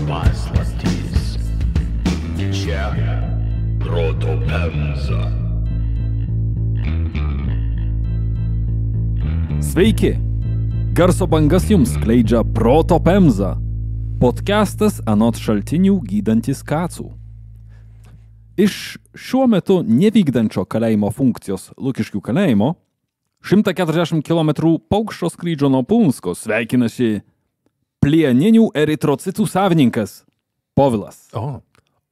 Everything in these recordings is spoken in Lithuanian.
paslaptys. Čia Proto Pemza. Sveiki! Garso bangas jums skleidžia Proto Pemza. Podcastas anot šaltinių gydantis kacų. Iš šiuo metu nevykdančio kalėjimo funkcijos Lukiškių kalėjimo 140 km paukščio skrydžio nuo Punsko sveikinasi plieninių eritrocitų savininkas Povilas.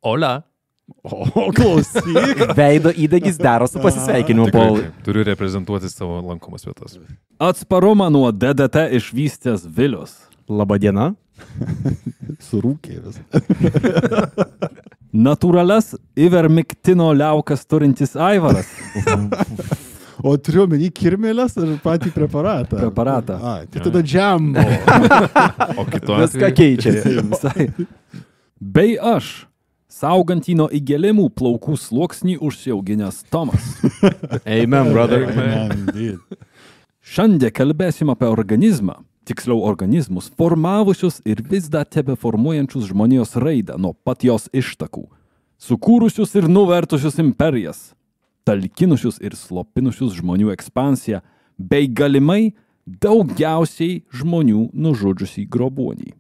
Ola. O, klausyk. Veido įdegis daro su pasisveikinimu, Paulai. Turiu reprezentuoti savo lankomas vietas. Atsparumą nuo DDT išvystęs Vilius. Labadiena. Surūkė vis. Natūralias ivermiktino liaukas turintis Aivaras. O turiu omeny kirmėlės ar patį preparatą? Preparatą. Tai tada džembo. O kitu Viską atveju... keičia. Visai. Bei aš, saugantį nuo įgėlimų plaukų sluoksnį užsiauginęs Tomas. Amen, brother. Šiandien kalbėsim apie organizmą, tiksliau organizmus, formavusius ir vis dar tebeformuojančius žmonijos raidą nuo pat jos ištakų, sukūrusius ir nuvertusius imperijas, talkinusius ir slopinusius žmonių ekspansiją, bei galimai daugiausiai žmonių nužudžiusį grobuonį.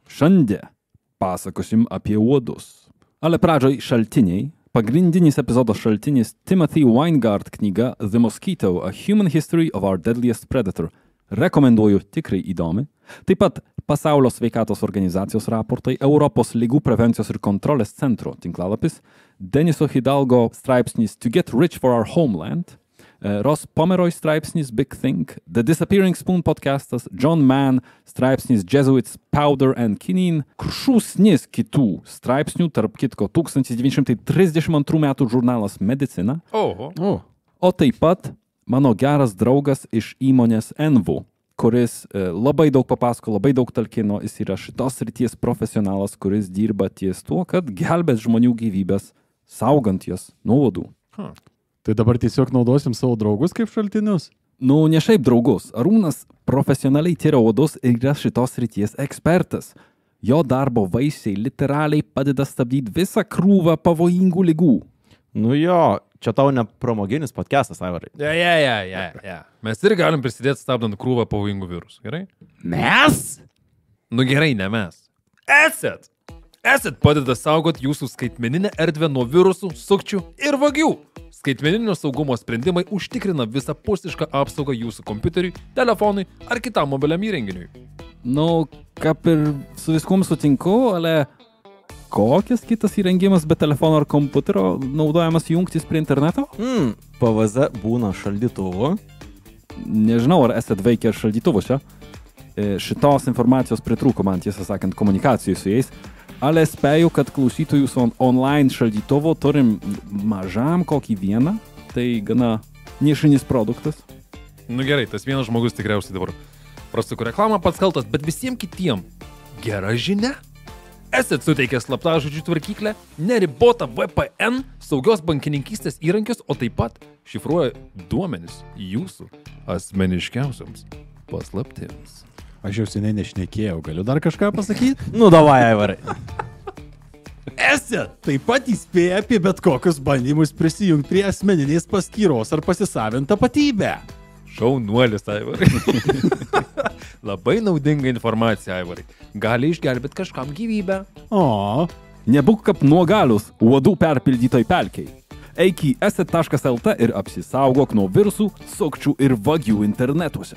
Šiandien pasakosim apie uodus. Ale pradžioj šaltiniai. Pagrindinis epizodo šaltinis Timothy Weingart knyga The Mosquito, A Human History of Our Deadliest Predator. Rekomenduoju, tikrai įdomi. Taip pat Pasaulio sveikatos organizacijos raportai, Europos ligų prevencijos ir kontrolės centro tinklalapis, Deniso Hidalgo straipsnis To Get Rich for Our Homeland, Ross Pomeroy straipsnis Big Think, The Disappearing Spoon podcastas, John Mann straipsnis Jesuits, Powder and Quinine, šūsnis kitų straipsnių, tarp kitko 1932 metų žurnalas Medicina, o taip pat mano geras draugas iš įmonės Envu, kuris labai daug papasako, labai daug talkino, jis yra šitos srities profesionalas, kuris dirba ties tuo, kad gelbės žmonių gyvybės, saugant jas nuo uodų. Tai dabar tiesiog naudosim savo draugus kaip šaltinius? Nu, ne šiaip draugus. Arūnas profesionaliai tyria uodus ir yra šitos srities ekspertas. Jo darbo vaisiai literaliai padeda stabdyti visą krūvą pavojingų ligų. Nu jo, čia tau ne pramoginis podcastas, Aivarai. Ja. Mes ir galim prisidėti stabdant krūvą pavojingų virusų, gerai? Mes? Nu gerai, ne mes. Esat padeda saugoti jūsų skaitmeninę erdvę nuo virusų, sukčių ir vagių. Skaitmeninio saugumo sprendimai užtikrina visapusišką apsaugą jūsų kompiuteriui, telefonui ar kitam mobiliam įrenginiui. Nu, kaip ir su viskuom sutinku, ale kokias kitas įrengimas be telefono ar kompiuterio naudojamas jungtis prie interneto? PVZ būna šaldytuvu. Nežinau, ar esat veikę šaldytuvuose. Šitos informacijos pritrūko man, tiesą sakant, komunikacijų su jais. Ale spėju, kad klausytojų su online šaldytuvo turim mažam kokį vieną, tai gana nišinis produktas. Nu gerai, tas vienas žmogus tikriausiai dabar prasuko reklamą pats kaltas, bet visiems kitiem gera žinia. Esat suteikę slaptažodžių tvarkyklę, neribotą VPN, saugios bankininkystės įrankius, o taip pat šifruoja duomenis jūsų asmeniškiausiams paslaptims. Aš jau seniai nešnekėjau, galiu dar kažką pasakyti? Nu, davai, Aivarai. Esat taip pat įspėja apie bet kokius bandymus prisijungti prie asmeninės paskyros ar pasisavint tapatybę. Šaunuolis, Aivarai. Labai naudinga informacija, Aivarai. Gali išgelbėti kažkam gyvybę. O, Nebūk kaip nuogalius uodų perpildytoj pelkei. Eik į esat.lt ir apsisaugok nuo virusų, sukčių ir vagių internetuose.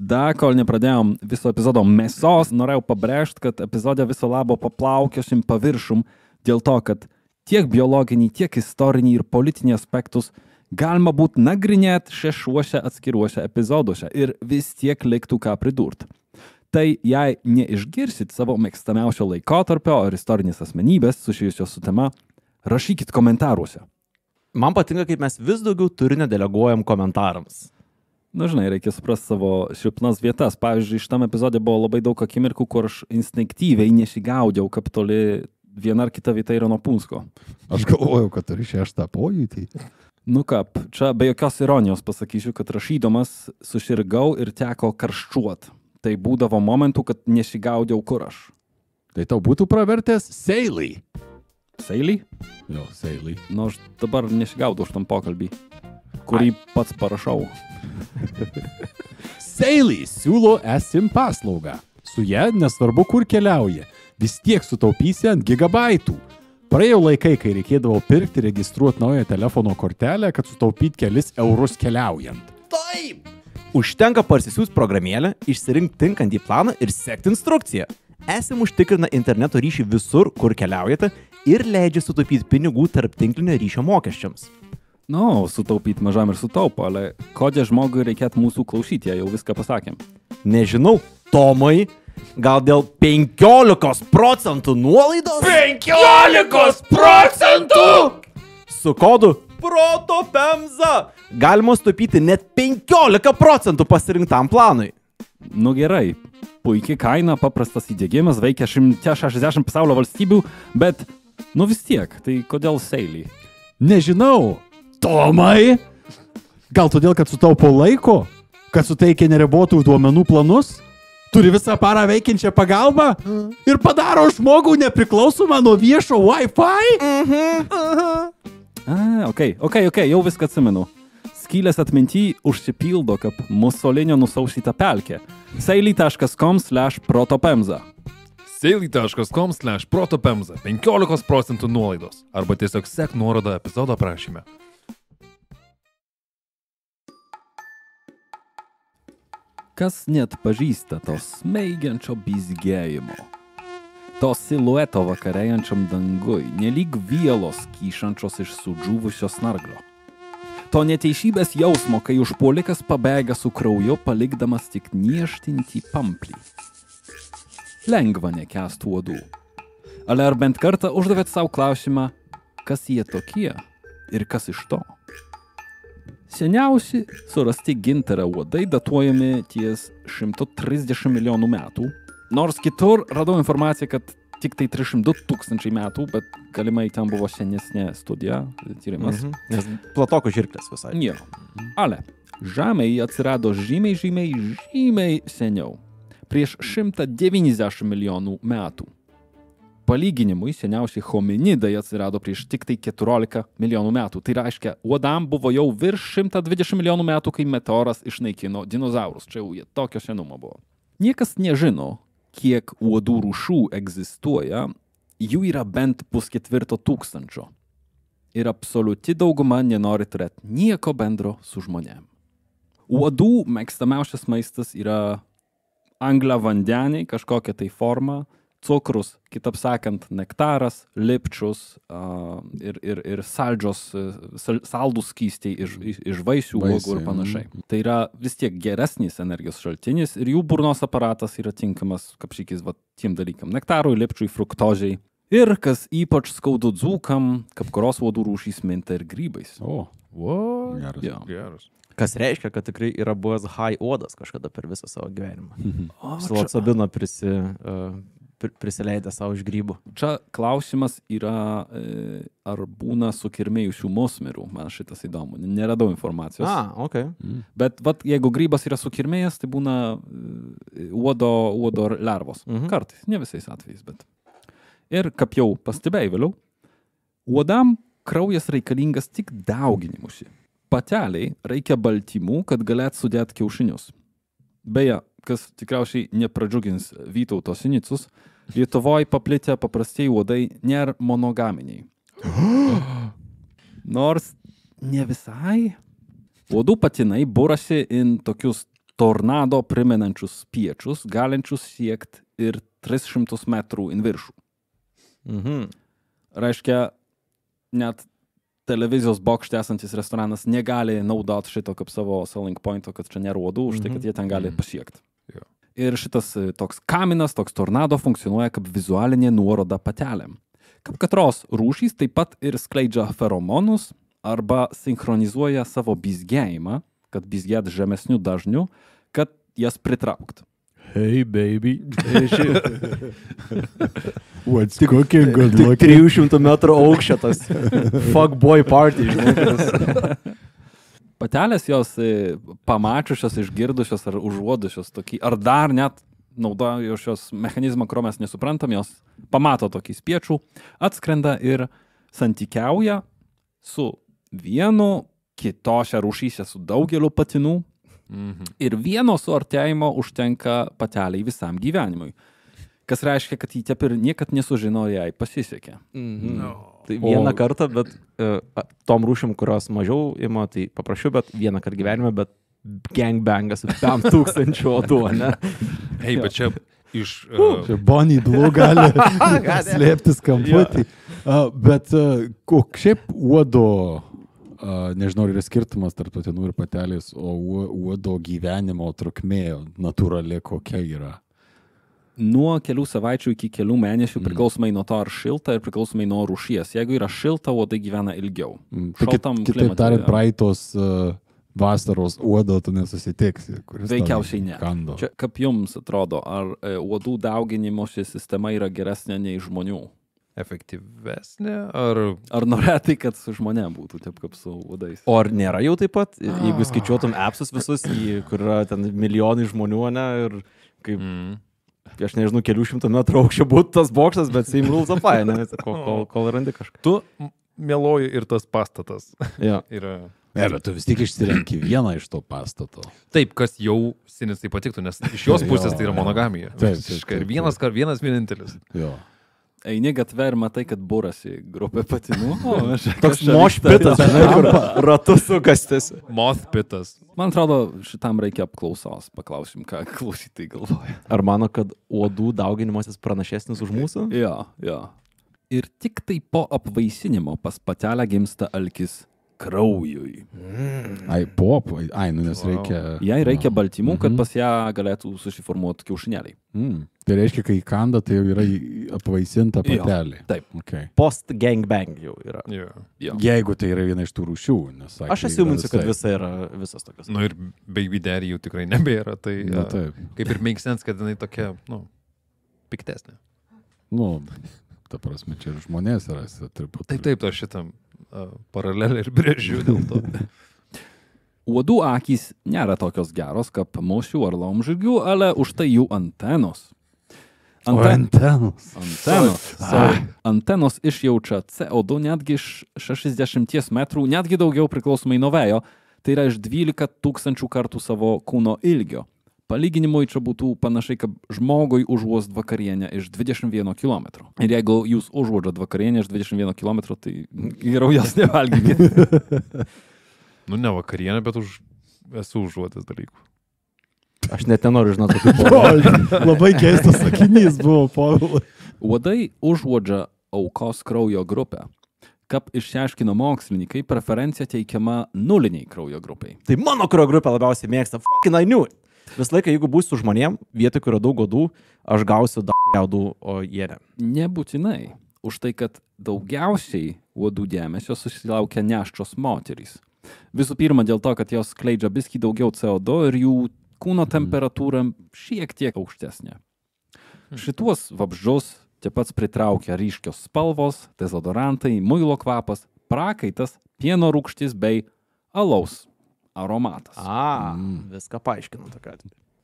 Da, kol nepradėjom viso epizodo mėsos, norėjau pabrėžti, kad epizode viso labo paplaukiosim paviršum dėl to, kad tiek biologinį, tiek istorinį ir politinį aspektus galima būt nagrinėti šešiuose atskiruose epizoduose ir vis tiek liktų ką pridurt. Tai jei neišgirsit savo mėgstamiausio laikotarpio ar istorinės asmenybės susijusios su tema, rašykit komentaruose. Man patinka, kaip mes vis daugiau turinio deleguojam komentarams. Na, žinai, reikia suprasti savo silpnas vietas. Pavyzdžiui, šitam epizode buvo labai daug akimirkų, kur aš instinktyviai nesigaudžiau, kaip toli viena ar kita vieta yra nuo Punsko. aš galvojau, kad turi šeštą pojūtį. Nu kap, čia be jokios ironijos pasakysiu, kad rašydamas susirgau ir teko karščiuot. Tai būdavo momentų, kad nesigaudžiau, kur aš. Tai tau būtų pravertęs Seilį. Seilį? Jo, Seilį. Nu, aš dabar nesigaudau šitam pokalbį, kurį pats parašau. Seilį siūlo eSIM paslaugą. Su ja nesvarbu, kur keliauji. Vis tiek sutaupysi ant gigabaitų. Praėjo laikai, kai reikėdavo pirkti, registruoti naują telefono kortelę, kad sutaupyt kelis eurus keliaujant. Taip! Užtenka parsisiųsti programėlę, išsirinkti tinkantį planą ir sekti instrukciją. eSIM užtikrina interneto ryšį visur, kur keliaujate ir leidžia sutaupyti pinigų tarp tinklinio ryšio mokesčiams. Nu, sutaupyti mažam ir sutaupo, ale kodėl žmogui reikėtų mūsų klausyti, jei jau viską pasakėm? Nežinau, Tomai, gal dėl 15% nuolaidos? 15%! Su kodu PROTOPEMZA galima sutaupyti net 15% pasirinktam planui. Nu gerai, puikiai kaina, paprastas įdiegimas, veikia 160 pasaulio valstybių, bet, nu vis tiek, tai kodėl Seilį? Nežinau. Tomai? Gal todėl, kad sutaupo laiko? Kad suteikia neribotų duomenų planus? Turi visą parą veikiančią pagalbą? Ir padaro žmogų nepriklausomą nuo viešo Wi-Fi? Ok, jau viską atsimenu. Skylės atminty užsipildo, kaip Musolinio nusausyta pelkė. Seilį.com/protopemza. Seilį.com/protopemza 15% nuolaidos. Arba tiesiog sek nuorodą epizodo aprašyme. Kas net pažįsta to smeigiančio bizgėjimo? To silueto vakarėjančiam dangui, nelyg vielos kyšančios iš sudžiūvusio snarglio. To neteisybės jausmo, kai užpuolikas pabėga su krauju, palikdamas tik niežtintį pamplį. Lengva nekęst uodų. Ale ar bent kartą uždavėt savo klausimą, kas jie tokie ir kas iš to? Seniausi surasti gintarą uodai datuojami ties 130 milijonų metų, nors kitur radau informaciją, kad tik tai 300 tūkstančiai metų, bet galimai ten buvo senesnė studija, tyrimas. Nes platoko žirklės visai. Jo. Ale Žemėje atsirado žymiai seniau, prieš 190 milijonų metų. Palyginimui, seniausiai hominidai atsirado prieš tik tai 14 milijonų metų. Tai reiškia, uodam buvo jau virš 120 milijonų metų, kai meteoras išnaikino dinozaurus. Čia jau jie tokio senumo buvo. Niekas nežino, kiek uodų rūšių egzistuoja, jų yra bent 250. Ir absoliuti dauguma nenori turėti nieko bendro su žmonėm. Uodų mėgstamiausias maistas yra angliavandeniai, kažkokia tai forma, cukrus, kitaip sakant, nektaras, lipčius ir saldus skystiai iš vaisių, uogų ir panašiai. Tai yra vis tiek geresnis energijos šaltinis ir jų burnos aparatas yra tinkamas, kaip šykis, tiem dalykam. Nektarui, lipčiui, fruktozei. Ir kas ypač skaudu dzūkam, kaip kurios uodų rūšys minta ir grybais. O, What? geras. Geras. Kas reiškia, kad tikrai yra buvęs high uodas kažkada per visą savo gyvenimą. Psilocibino prisileidę savo iš grybų. Čia klausimas yra, ar būna sukirmėjusių musmirų. Man šitas įdomu. Neradau informacijos. Ok. Bet jeigu grybas yra sukirmėjęs, tai būna uodo lervos. Kartais, ne visais atvejais, bet. Ir kaip jau pastebėjai vėliau, uodam kraujas reikalingas tik dauginimusi. Pateliai reikia baltymų, kad galėtų sudėti kiaušinius. Beje, kas tikriausiai nepradžiugins Vytauto Sinicus, Lietuvoje paplitę paprastai uodai nėra monogaminiai. Nors ne visai. Uodų patinai burasi in tokius tornado primenančius spiečius, galinčius siekti ir 300 metrų in viršų. Reiškia, net televizijos bokšte esantis restoranas negali naudoti šito kaip savo selling pointo, kad čia nėra uodų, už tai, kad jie ten gali pasiekti. Ir šitas toks kaminas, toks tornado funkcionuoja kaip vizualinė nuoroda patelėm. Kaip katros rūšys taip pat ir skleidžia feromonus arba sinchronizuoja savo bizgėjimą, kad bizgėt žemesnių dažnių, kad jas pritraukt. Hey, baby. What's cooking? Good Tik luck. 300 metrų aukščio tas fuckboy party, žinai. Patelės jos pamačiusios, išgirdusios ar užuodusios tokį, ar dar net naudojo šios mechanizmą, kurio mes nesuprantam, jos pamato tokį spiečių, atskrenda ir santykiauja su vienu, kitose rūšyse su daugeliu patinų ir vieno suartėjimo užtenka pateliai visam gyvenimui. Kas reiškia, kad jį taip ir niekad nesužino, jai pasisekė. Tai vieną kartą, bet tom rūšim, kurios mažiau ima, tai paprašiau, bet vieną kartą gyvenime, bet gangbangas 5000 odų, ne? Hei, bet čia iš... Čia Bonnie Blue gali slėptis kamputį. Bet šiaip uodo, nežinau, yra skirtumas tarp patinų ir patelės, o uodo gyvenimo trukmė natūrali kokia yra. Nuo kelių savaičių iki kelių mėnesių priklausomai nuo to, ar šilta ir priklausomai nuo rūšies. Jeigu yra šilta, uodai gyvena ilgiau. Kitaip tariant, praeitos vasaros uodo tu nesusitiksi. Veikiausiai ne. Čia, kaip jums atrodo, ar uodų dauginimosi sistema yra geresnė nei žmonių? Efektyvesnė, ar norėtai, kad su žmonė būtų taip kaip su uodais? O ar nėra jau taip pat, jeigu skaičiuotum appsus visus, kur yra ten milijonai žmonių, ne, ir kaip... Aš nežinau, kelių šimtų metrų aukščio būtų tas boksas, bet same rules apply, ne, kol randi kažką. Tu mieloji ir tas pastatas. Ja. Yra... Ne, bet tu vis tik išsirenki vieną iš to pastato. Taip, kas jau Sinicai patiktų, nes iš jos pusės tai yra monogamija. Taip. Ir vienas vienintelis. Jo. Eini gatve ir matai, kad burasi grupė patinų. Toks mošpitas, žinai, kur ratus sukastis. Mothpitas. Man atrodo, šitam reikia apklausos. Paklausim, ką klausytai galvoja. Ar mano, kad uodų dauginimasis pranašesnis už mūsų? Jo. Ir tik tai po apvaisinimo pas patelę gimsta alkis kraujui. Nes reikia... Jai reikia baltymų, kad pas ją galėtų susiformuoti kiaušinėliai. Tai reiškia, kai kanda, tai jau yra apvaisinta patelė. Taip. Okay. Post gangbang jau yra. Jo. Jeigu tai yra viena iš tų rūšių. Aš asiūminsiu, kad visas tokios. Nu ir baby daddy jau tikrai nebėra, tai kaip ir make sense, kad jinai tokia, piktesnė. Ta prasme, čia ir žmonės yra. Taip, to šitam paralelę ir brėžiu dėl to. Uodų akys nėra tokios geros kaip musių ar laumžirgių, ale už tai jų antenos. Antenos. Antenos išjaučia CO2 netgi iš 60 metrų, netgi daugiau priklausomai nuo vėjo, tai yra iš 12 000 kartų savo kūno ilgio. Palyginimui čia būtų panašiai, kaip žmogui užuost vakarienę iš 21 km. Ir jeigu jūs užuodžiat vakarienę iš 21 km, tai geriau jas nevalgykit. Ne vakarienę, bet esu užuodęs dalykų. Aš net nenoriu žinoti, kaip Labai keistas sakinys buvo, Povilas. Uodai užuodžia aukos kraujo grupę. Kaip išsiaiškino mokslininkai, preferencija teikiama nuliniai kraujo grupiai. Tai mano kraujo grupė labiausiai mėgsta. Fucking I knew it. Visą laiką, jeigu būsiu žmonėm, vietoj, kur yra daug uodų, aš gausiu jaudų, o jie ne. Nebūtinai. Už tai, kad daugiausiai uodų dėmesio susilaukia nėščios moterys. Visų pirma, dėl to, kad jos skleidžia biskį daugiau CO2 ir jų kūno temperatūra šiek tiek aukštesnė. Šituos vabzdžius taip pat pritraukia ryškios spalvos, dezodorantai, muilo kvapas, prakaitas, pieno rūgštis bei alaus aromatas. Viską paaiškinu tokia.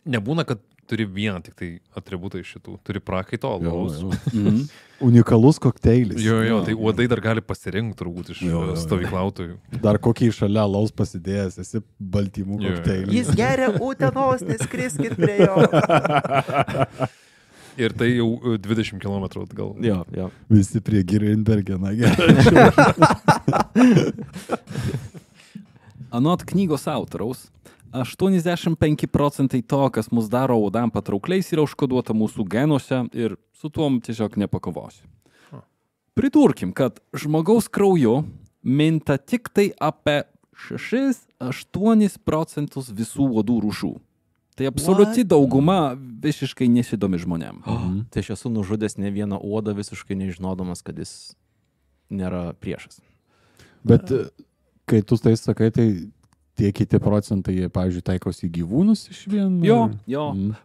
Nebūna, kad turi vieną tik tai atributą iš šitų. Turi prakaito, alaus. Unikalus kokteilis. Jo, tai uodai dar gali pasirinkti turbūt iš stovyklautojų. Dar kokį iš šalia alaus pasidėjęs, esi baltymų kokteilis. Jis geria Utenos, neskriskit prie jo. Ir tai jau 20 km atgal. Jo. Visi prie Girinbergena gerai. Anot knygos autoriaus, 85% to, kas mus daro uodam patraukliais, yra užkoduota mūsų genuose ir su tuom tiesiog nepakovosi. Pridurkim, kad žmogaus krauju minta tik tai apie 6-8% visų uodų rūšių. Tai absoliuti dauguma visiškai nesidomi žmonėm. Tai aš esu nužudęs ne vieną uodą visiškai nežinodamas, kad jis nėra priešas. Bet kai tu tai sakai, tai tie kiti procentai, jie, pavyzdžiui, taikosi į gyvūnus iš vien? Jo.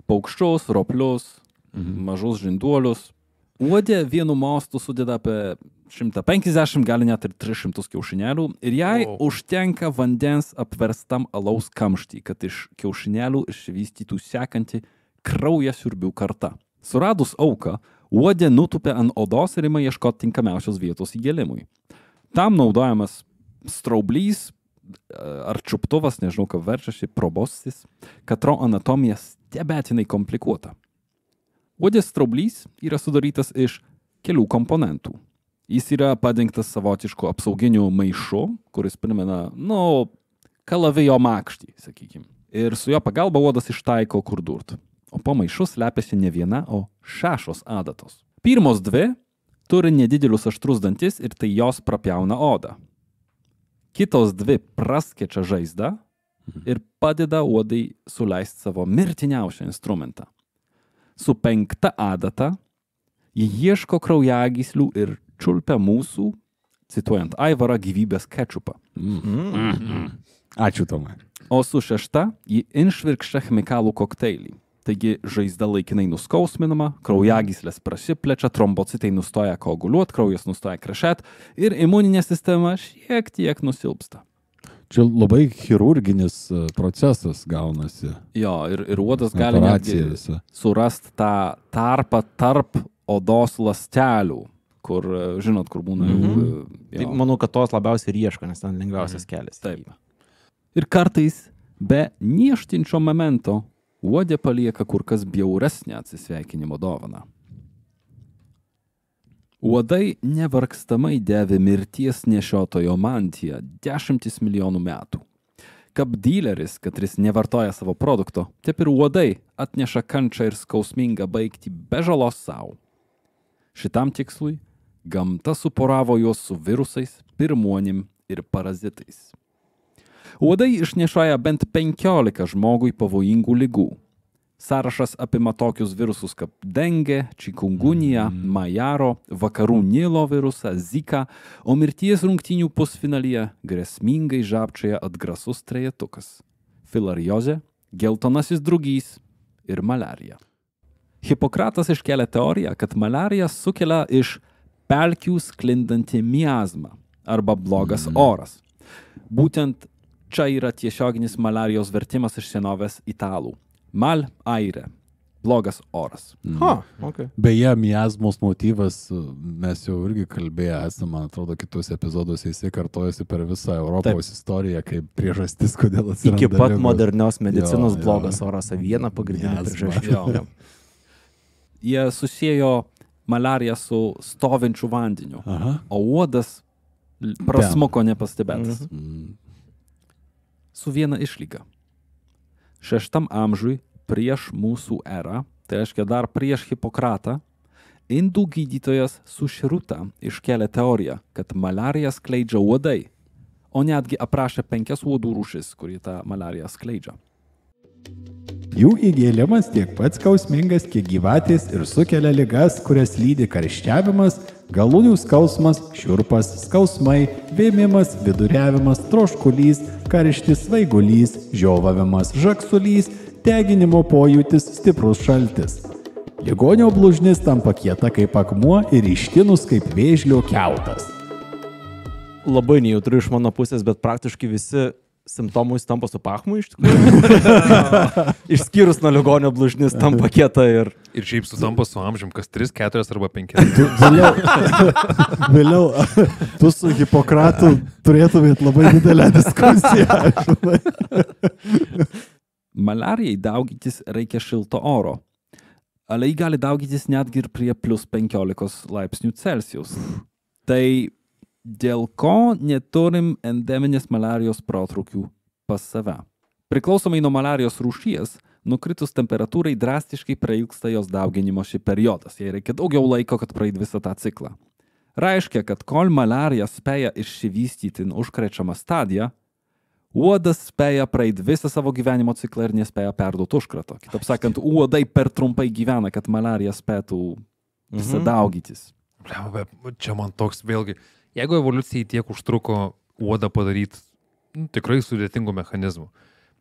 Paukščius, roplius, mažus žinduolius. Uodė vienu mostu sudeda apie 150, gali net ir 300 kiaušinėlių ir jai užtenka vandens apverstam alaus kamštį, kad iš kiaušinėlių išvystytų sekanti kraujasiurbių karta. Suradus auką, uodė nutupė ant odos ir ima ieškoti tinkamiausios vietos įgėlimui. Tam naudojamas straublys ar čiuptuvas, nežinau, ką verčiasi, proboscis, katro anatomija stebėtinai komplikuota. Uodės straublys yra sudarytas iš kelių komponentų. Jis yra padengtas savotišku apsauginiu maišu, kuris primena, kalavijo makštį, sakykim. Ir su jo pagalba uodas ištaiko kur durt. O po maišu slepiasi ne viena, o 6 adatos. Pirmos 2 turi nedidelius aštrus dantis ir tai jos prapjauna odą. Kitos 2 praskečia žaizdą ir padeda uodai suleisti savo mirtiniausią instrumentą. Su 5 adata jie ieško kraujagyslių ir čiulpia mūsų, cituojant Aivarą, gyvybės kečupą. Ačiū, Tomai. O su 6 jį išvirkščia chemikalų kokteilį. Taigi žaizda laikinai nuskausminama, kraujagyslės prasiplečia, trombocitai nustoja koaguliuot, kraujas nustoja krešėt ir imuninė sistema šiek tiek nusilpsta. Čia labai chirurginis procesas gaunasi. Jo, ir uodas gali netgi surasti tą tarpą tarp odos ląstelių, kur, žinot, kur būna... Tai manau, kad tos labiausiai ir ieško, nes ten lengviausias kelias. Taip. Ir kartais be nieštinčio momento uodė palieka kur kas bjauresnę atsisveikinimo dovaną. Uodai nevargstamai dėvi mirties nešiotojo mantiją 10 milijonų metų. Kaip dyleris, katris nevartoja savo produkto, taip ir uodai atneša kančią ir skausmingą baigtį be žalos savo. Šitam tikslui gamta suporavo juos su virusais, pirmuonim ir parazitais. Uodai išnešioja bent 15 žmogui pavojingų ligų. Sąrašas apima tokius virusus kaip dengė, čikungunija, majaro, vakarų Nilo virusą, zika, o mirties rungtynių pusfinalyje grėsmingai žabčioja atgrasus trejetukas – filariozė, geltonasis drugys ir malarija. Hipokratas iškelia teoriją, kad malarija sukelia iš pelkių sklindantį miazmą arba blogas oras. Būtent čia yra tiesioginis malarijos vertimas iš senovės italų. Mal aire. Blogas oras. Okay. Beje, miazmos motyvas, mes jau irgi kalbėję esame, man atrodo, kitose epizoduose jisai kartojasi per visą Europos istoriją, kaip priežastis, kodėl atsiranda. Iki pat modernios medicinos blogas oras, viena pagrindinė priežastis. Jie susiejo malariją su stovinčiu vandeniu, o uodas prasmuko nepastebėtas. Su viena išlyga. 6 amžiui prieš mūsų erą, tai reiškia dar prieš Hipokratą, indų gydytojas Sušruta iškėlė teoriją, kad malariją skleidžia uodai, o netgi aprašė 5 uodų rūšis, kurį tą malariją skleidžia. Jų įgėlimas tiek pat skausmingas, kiek gyvatės ir sukelia ligas, kurias lydi karščiavimas, galūnių skausmas, šiurpas, skausmai, vėmimas, viduriavimas, troškulys, karštis, svaigulys, žiovavimas, žaksulys, deginimo pojūtis, stiprus šaltis. Ligonio blužnis tampa kieta kaip akmuo ir ištinus kaip vėžlio kiautas. Labai nejautru iš mano pusės, bet praktiškai visi simptomų jis tampa su pachmu iš tikrųjų. Išskyrus nuo ligonio blužnis tampa kieta ir... Ir šiaip sutampa su amžium, kas 3, 4 arba 5. Vėliau, tu su Hipokratu turėtumėt labai didelę diskusiją. Malarijai daugytis reikia šilto oro, ale jį gali daugytis netgi ir prie plus 15 laipsnių Celsijaus. Tai dėl ko neturim endeminės malarijos protrūkių pas save. Priklausomai nuo malarijos rūšies, nukritus temperatūrai drastiškai prailgsta jos dauginimosi periodas. Jai reikia daugiau laiko, kad praeid visą tą ciklą. Reiškia, kad kol malarija spėja išsivystyti užkrečiamą stadiją, uodas spėja praeid visą savo gyvenimo ciklą ir nespėja perduoti užkrato. Kitaip sakant, uodai per trumpai gyvena, kad malarija spėtų visą daugytis. Čia man toks vėlgi, jeigu evoliucijai tiek užtruko uodą padaryti tikrai sudėtingų mechanizmų,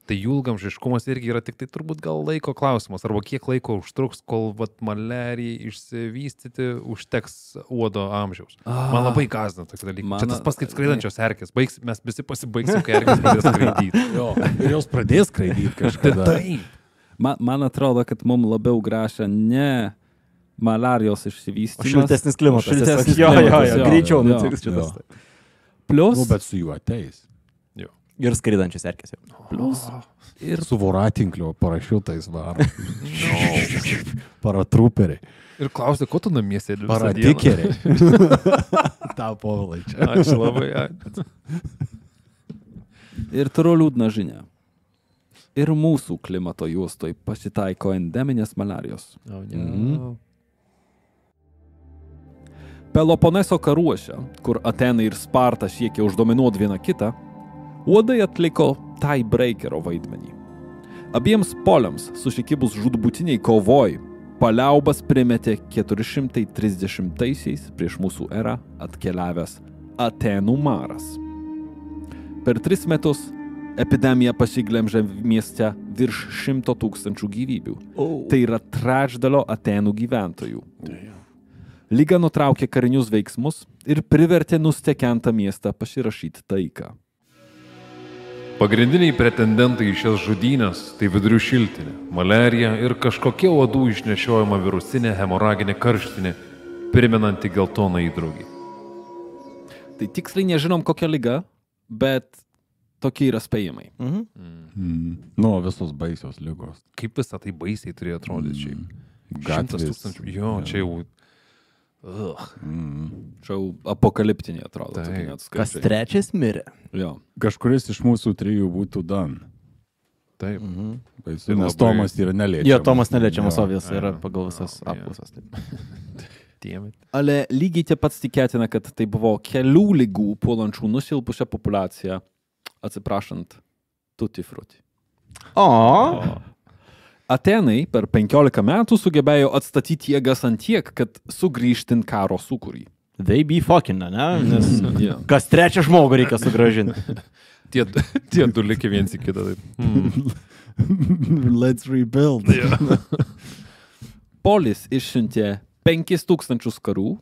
Tai jų ilgamžiškumas irgi yra tik tai turbūt gal laiko klausimas, arba kiek laiko užtruks, kol maliarijai išsivystyti užteks uodo amžiaus. Man labai gąsdina tokie dalykai. Čia tas pats kaip skraidančios erkės. Mes visi pasibaigsim, kai erkės pradės skraidyti. Jo, ir jos pradės skraidyti kažkada. Taip. Man atrodo, kad mums labiau grašia ne malarijos išsivystymas. Šiltesnis klimatas. Šiltesnis Jo, klimatas, greičiau jo, nutiks jo. šitas. Plus, Bet su juo ateis. Ir skraidančios erkės. ir Su voratinklio parašiutais varo. Paratruperiai. Ir klausė, ko tu namie sėdi? Paratikeriai. Tau povilai čia. Ačiū labai. Ir turiu liūdną žinią. Ir mūsų klimato juostoj pasitaiko endeminės malarijos. Peloponeso karuose, kur Atenai ir Sparta siekė uždominuoti vieną kitą, uodai atliko tiebreakerio vaidmenį. Abiems poliams susikibus žudbūtiniai kovoj, paliaubas primetė 430-aisiais prieš mūsų erą atkeliavęs Atenų maras. Per 3 metus epidemija pasiglemžė mieste virš 100 000 gyvybių. Tai yra trečdalio Atenų gyventojų. Liga nutraukė karinius veiksmus ir privertė nustekentą miestą pasirašyti taiką. Pagrindiniai pretendentai į šias žudynės tai vidurių šiltinė, malarija ir kažkokia uodų išnešiojama virusinė hemoraginė karštinė, primenanti geltoną įdraugį. Tai tiksliai nežinom kokia liga, bet tokie yra spėjimai. Nu, visos baisios ligos. Kaip visą tai baisiai turėjo atrodyti šiaip? 100 Gatvės. 000. Jo, čia jau... Čia jau apokaliptiniai atrodo. Taip. Tokie net Kas skaičiai. trečias mirė. Jo. Kažkuris iš mūsų 3 būtų Dan. Taip. Baisu, Ir nes labai- Tomas yra neliečiamas. Jo, Tomas neliečiamas, Jo. o vis yra Jo. pagal visas Jo. apklausas. Tiemet. Ale lygiai tie pats tikėtina, kad tai buvo kelių lygų puolančių nusilpusią populaciją, atsiprašant, tutti frutti. O, Atenai per 15 metų sugebėjo atstatyti jėgas ant tiek, kad sugrįžtint karo sūkurį. they be fucking, ne? Nes Jo. kas trečią žmogų reikia sugražinti. Tie du likę viens į kitą. Let's rebuild. Polis išsiuntė 5000 karų,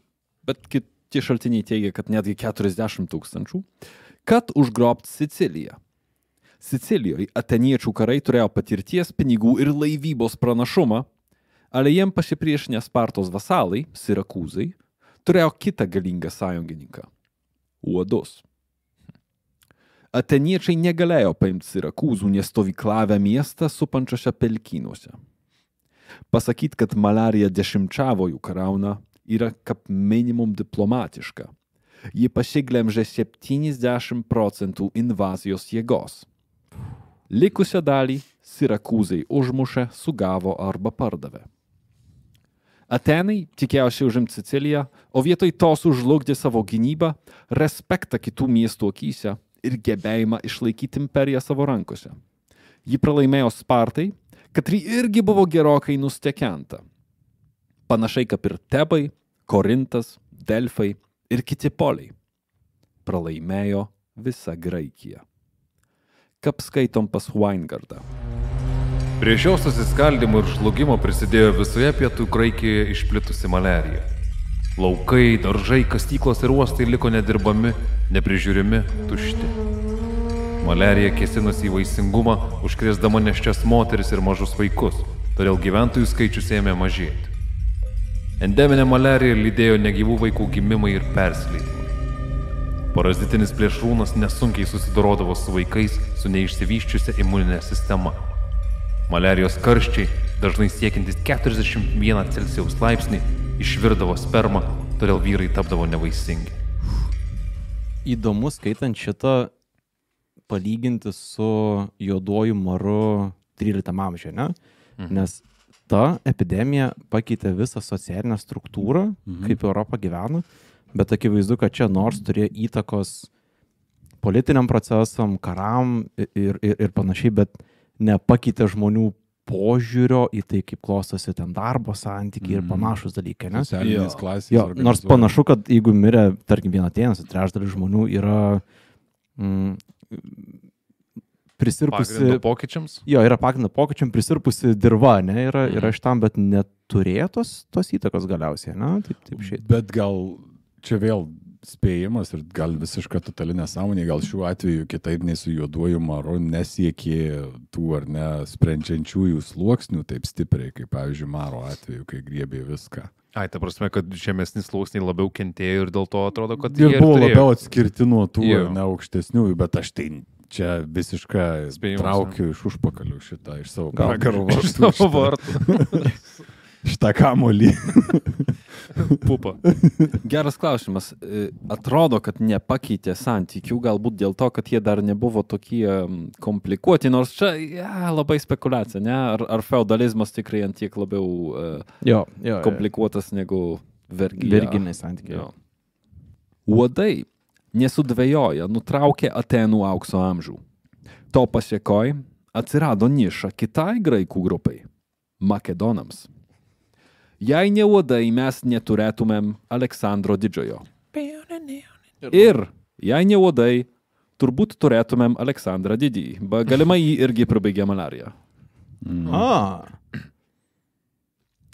bet kiti šaltiniai teigia, kad netgi 40 000, kad užgrobt Siciliją. Sicilijoje ateniečių karai turėjo patirties, pinigų ir laivybos pranašumą, ale jiem pasipriešinę Spartos vasalai, Sirakūzai, turėjo kitą galingą sąjungininką – uodus. Ateniečiai negalėjo paimti Sirakūzų, nes stovyklavę miestą supančiose pelkynuose. Pasakyt, kad malarija dešimčiavo jų karauna, yra kaip minimum diplomatiška. Ji pasiglemžė 70% invazijos jėgos. Likusią dalį Sirakūzai užmušė, sugavo arba pardavė. Atenai tikėjosi užimti Siciliją, o vietoj to sužlugdė savo gynybą, respektą kitų miestų akyse ir gebėjimą išlaikyti imperiją savo rankose. Ji pralaimėjo Spartai, katri irgi buvo gerokai nustekenta. Panašiai kaip ir Tebai, Korintas, Delfai ir kiti poliai. Pralaimėjo visa Graikija. Kaip skaitom pas Weingardą. Prie šio susiskaldimo ir žlugimo prisidėjo visoje pietų Graikijoje išplitusi malarija. Laukai, daržai, kastyklos ir uostai liko nedirbami, neprižiūrimi, tušti. Malarija kėsinosi į vaisingumą, užkrėsdama nėščias moteris ir mažus vaikus, todėl gyventojų skaičius ėmė mažėti. Endeminė malarija lydėjo negyvų vaikų gimimai ir persileidimai. Parazitinis plėšrūnas nesunkiai susidorodavo su vaikais su neišsivyščiusia imuninė sistema. Maliarijos karščiai, dažnai siekiantis 41 Celsijaus laipsnį, išvirdavo spermą, todėl vyrai tapdavo nevaisingi. Įdomu skaitant šitą palyginti su juoduoju maru 13 amžiuje, ne? Nes ta epidemija pakeitė visą socialinę struktūrą, kaip Europa gyvena, bet akivaizdu, kad čia nors turėjo įtakos politiniam procesam, karam ir panašiai, bet nepakeitė žmonių požiūrio į tai, kaip klostosi ten darbo santykiai ir panašus dalykai, ne? Socialinės klasės. Jo, nors panašu, kad jeigu mirė, tarkim, 1/3 trečdalis žmonių yra prisirpusi... Pagrindo pokyčiams? Jo, yra pagrindo pokyčiam, prisirpusi dirva, ne, yra šitam, bet neturėjo tos įtakos galiausiai, ne, taip šiaip. Bet gal čia vėl spėjimas ir gal visiška totali nesąmonė, gal šiuo atveju kitaip nei su juoduoju maru nesiekė tų ar ne sprendžiančiųjų sluoksnių taip stipriai, kaip pavyzdžiui maro atveju, kai griebė viską. Ai, ta prasme, kad žemesni sluoksniai labiau kentėjo ir dėl to atrodo, kad Ir buvo turėjo. labiau atskirti nuo tų Jo. ar ne aukštesniųjų, bet aš tai čia visiškai Spėjimas, traukiu iš užpakalių šitą, iš savo Gal pragaro iš vartų. savo vartų. Šitą kamolį. Pupa. Geras klausimas. Atrodo, kad nepakeitė santykių, galbūt dėl to, kad jie dar nebuvo tokie komplikuoti, nors čia labai spekulacija, ne? Ar feudalizmas tikrai ant tiek labiau Jo. komplikuotas negu vergija. Verginiai santykiai. Jo. Uodai nesudvejoja, nutraukė Atenų aukso amžių. To pasiekoj atsirado niša kitai graikų grupai – makedonams. Jei ne uodai, mes neturėtumėm Aleksandro Didžiojo. Ir jei ne uodai, turbūt turėtumėm Aleksandrą Didįjį. Galimai jį irgi pribaigė malariją.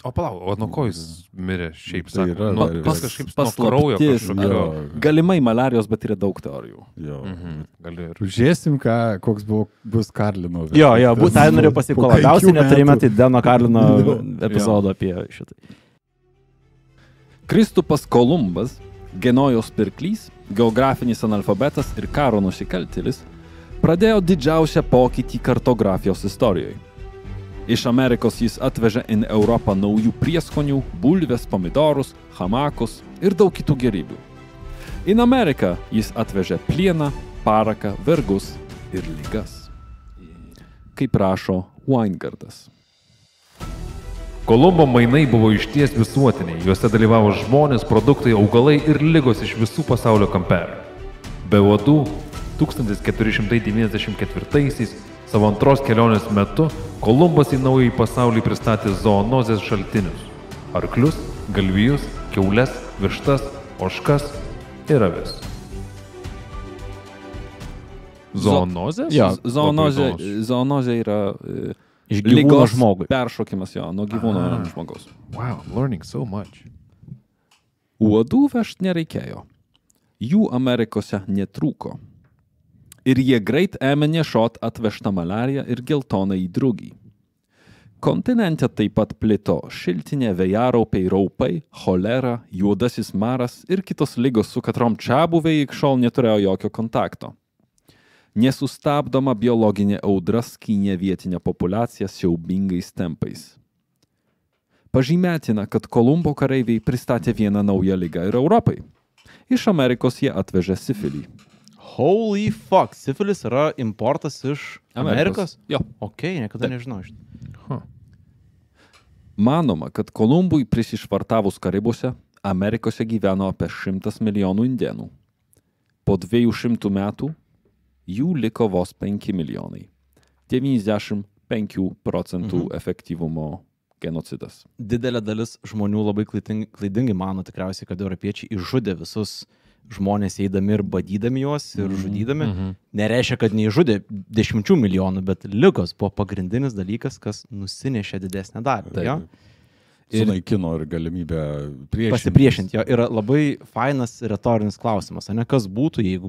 O palauk, o nuo ko jis mirė šiaip, Tai sako? yra Nuo dar pas vis- kažkaip nuo kraujo paslaptis, kažkokio. Jo. Galimai malarijos, bet yra daug teorijų. Jo. Gali ir. Žiūrėsim, koks bus Karlino. Jo, tai norėjau pasakyti, ko labiausiai neturėjome, tai Deno Karlino epizodo apie šitai. Kristupas Kolumbas, Genojos pirklys, geografinis analfabetas ir karo nusikaltėlis, pradėjo didžiausią pokytį kartografijos istorijoje. Iš Amerikos jis atvežė į Europą naujų prieskonių, bulves, pomidorus, hamakus ir daug kitų gerybių. Į Ameriką jis atvežė plieną, paraką, vergus ir ligas. Kaip rašo Weingardas. Kolumbo mainai buvo išties visuotiniai, juose dalyvavo žmonės, produktai, augalai ir ligos iš visų pasaulio kampelių. Be uodų, 1494-aisiais savo antros kelionės metu Kolumbas į naująjį pasaulį pristatė zoonozės šaltinius – arklius, galvijus, kiaules, vištas, ožkas ir avis. Zoonozės? Jo, Zoonozė yra Iš gyvūno žmogui. peršokimas jo, nuo gyvūno ant žmogaus. Wow, I'm learning so much. Uodų vežt nereikėjo. Jų Amerikose netrūko. Ir jie greit ėmė nešot atvežtą malariją ir geltoną į drugį. Kontinente taip pat plito šiltinė, vėjaraupiai, raupai, cholera, juodasis maras ir kitos lygos, su katrom čiabuviai iki šiol neturėjo jokio kontakto. Nesustabdoma biologinė audra skynė vietinę populaciją siaubingais tempais. Pažymėtina, kad Kolumbo kareiviai pristatė vieną naują ligą ir Europai. Iš Amerikos jie atvežė sifilį. Holy fuck, sifilis yra importas iš Amerikos? Jo. Ok, niekada nežinau šitą. Manoma, kad Kolumbui prisišvartavus Karibuose, Amerikose gyveno apie 100 milijonų indėnų. Po 200 metų jų liko vos 5 milijonai. 95% efektyvumo genocidas. Didelė dalis žmonių labai klaidingai mano tikriausiai, kad europiečiai išžudė visus žmonės eidami ir badydami juos ir žudydami. Nereiškia, kad neižudė 10 milijonų, bet ligos buvo pagrindinis dalykas, kas nusinešė didesnę dalį. Jo? Sunaikino ir galimybę Pasipriešinti. Jo yra labai fainas retorinis klausimas. Ne? Kas būtų, jeigu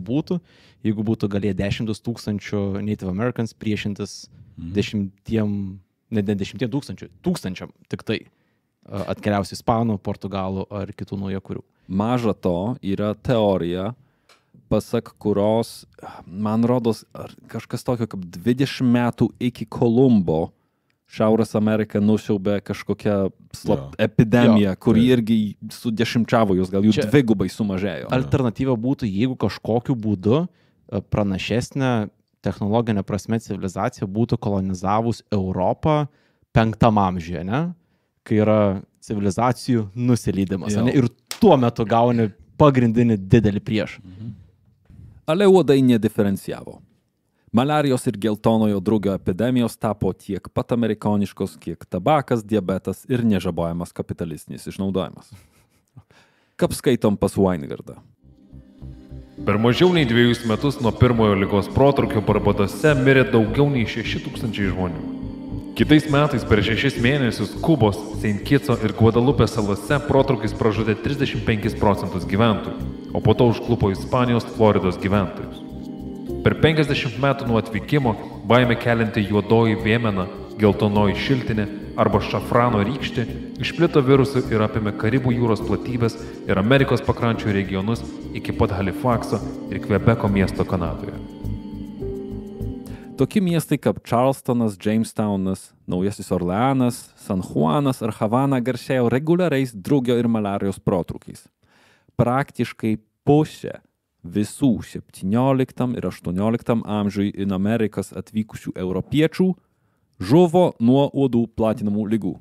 būtų galėję 10 000 Native Americans priešintis 10 tūkstančiam tik tai atkeliausių ispanų, portugalų ar kitų naujakurių. Maža to, yra teorija, pasak kurios, man rodos, kažkas tokio kaip 20 metų iki Kolumbo Šiaurės Ameriką nusiaubė kažkokia epidemija, kuri irgi sudešimčiavo jūs, gal jų dvigubai sumažėjo. Alternatyva būtų, jeigu kažkokiu būdu pranašesnė technologinė prasme civilizacija būtų kolonizavus Europą 5 amžiuje, ne? Kai yra civilizacijų nusileidimas, ne? Ir tuo metu gauni pagrindinį didelį priešą. Ale uodai nediferencijavo. Malarijos ir geltonojo drugio epidemijos tapo tiek pat amerikoniškos, kiek tabakas, diabetas ir nežabojamas kapitalistinis išnaudojimas. Kaip skaitom pas Weingardą. Per mažiau nei 2 metus nuo pirmojo ligos protrūkio Barbadose mirė daugiau nei 6,000 žmonių. Kitais metais per 6 mėnesius Kubos, Saint Kitso ir Guadalupės salose protrūkis pražudė 35% gyventojų, o po to užklupo Ispanijos Floridos gyventojus. Per 50 metų nuo atvykimo baimė kelinti juodoji vėmena, geltonoji šiltinė arba šafrano rykštė išplito virusų ir apėmė Karibų jūros platybės ir Amerikos pakrančių regionus iki pat Halifaxo ir Kvebeko miesto Kanadoje. Tokie miestai kaip Charlestonas, Jamestownas, Naujasis Orleanas, San Juanas ar Havana garsėjo reguliariais drugio ir malarijos protrūkiais. Praktiškai pusė visų 17 ir 18 amžiui į Amerikas atvykusių europiečių žuvo nuo uodų platinamų ligų.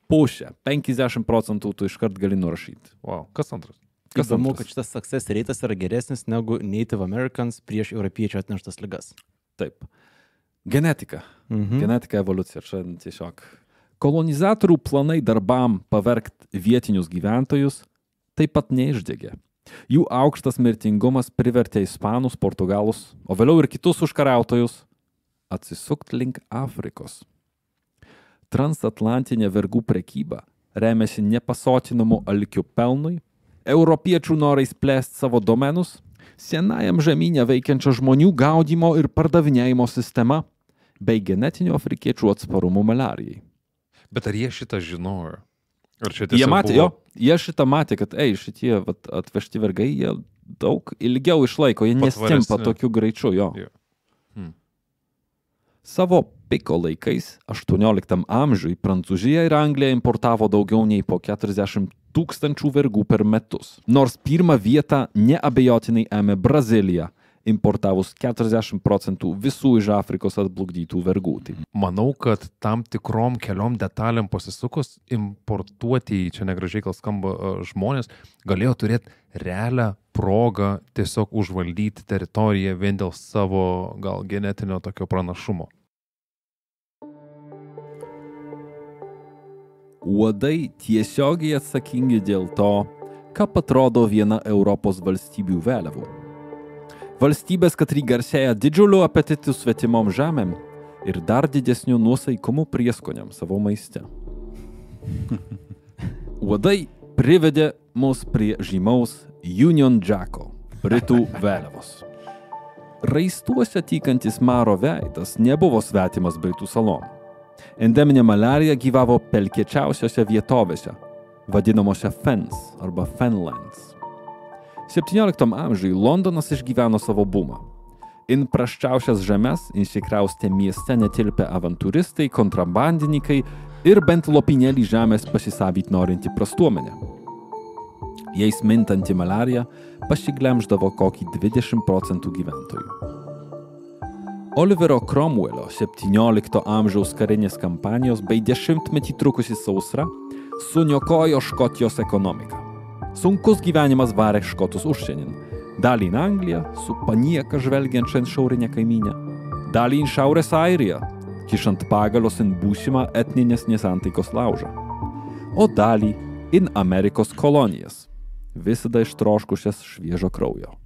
Pusė, 50% tu iškart gali nurašyti. Wow, kas antras? Įdomu, kad šitas success rate'as yra geresnis negu Native Americans prieš europiečių atneštas ligas. Taip. Genetika. Genetika evoliucija. Čia tiesiog. Kolonizatorių planai darbam pavergt vietinius gyventojus taip pat neišdegė. Jų aukštas mirtingumas privertė ispanus, portugalus, o vėliau ir kitus užkariautojus atsisukti link Afrikos. Transatlantinė vergų prekyba remiasi nepasotinamu alkiu pelnui, europiečių norais plėsti savo domenus, senajam žemyne veikiančia žmonių gaudymo ir pardavinėjimo sistema bei genetinių afrikiečių atsparumų malarijai. Bet ar jie šitą žinojo? Ar čia Jie tiesiog matė, buvo... jie šitą matė, kad šitie atvežti vergai, jie daug ilgiau išlaiko, jie nestimpa Patvaresni. tokiu greičiu, jo. Jo. Savo piko laikais, 18 amžiui, Prancūzija ir Anglija importavo daugiau nei po 40 000 vergų per metus. Nors pirmą vietą neabejotinai ėmė Brazilija, importavus 40% visų iš Afrikos atplukdytų vergų. Manau, kad tam tikrom keliom detalėm pasisukus importuotieji, čia negražiai gal skamba žmonės, galėjo turėti realią progą tiesiog užvaldyti teritoriją vien dėl savo gal genetinio tokio pranašumo. Uodai tiesiogiai atsakingi dėl to, ką atrodo viena Europos valstybių vėliavų. Valstybės, katri garsėja didžiuliu apetitu svetimom žemėm ir dar didesniu nuosaikumu prieskoniam savo maiste. Uodai privedė mus prie žymaus Union Jacko, Britų vėliavos. Raistuose tykantis maro veidas nebuvo svetimas Britų salom. Endeminė malarija gyvavo pelkėčiausiose vietovėse, vadinamose fens arba fenlands. 17 amžiui Londonas išgyveno savo bumą. In prasčiausias žemes įsikraustė mieste netilpę avanturistai, kontrabandininkai ir bent lopinėlį žemės pasisavyt norinti prastuomenė. Jais mintanti malarija pasiglemždavo kokį 20% gyventojų. Olivero Cromwellio 17 amžiaus karinės kampanijos bei 10-metį trukusi sausra suniokojo Škotijos ekonomiką. Sunkus gyvenimas varė škotus užsienin. Dalį į Angliją, su panieka žvelgiančią šiaurinę kaimynę. Dalį į Šiaurės Airiją, kišant pagalius į būsimą etninės nesantaikos laužą. O dalį į Amerikos kolonijas, visada ištroškusias šviežio kraujo.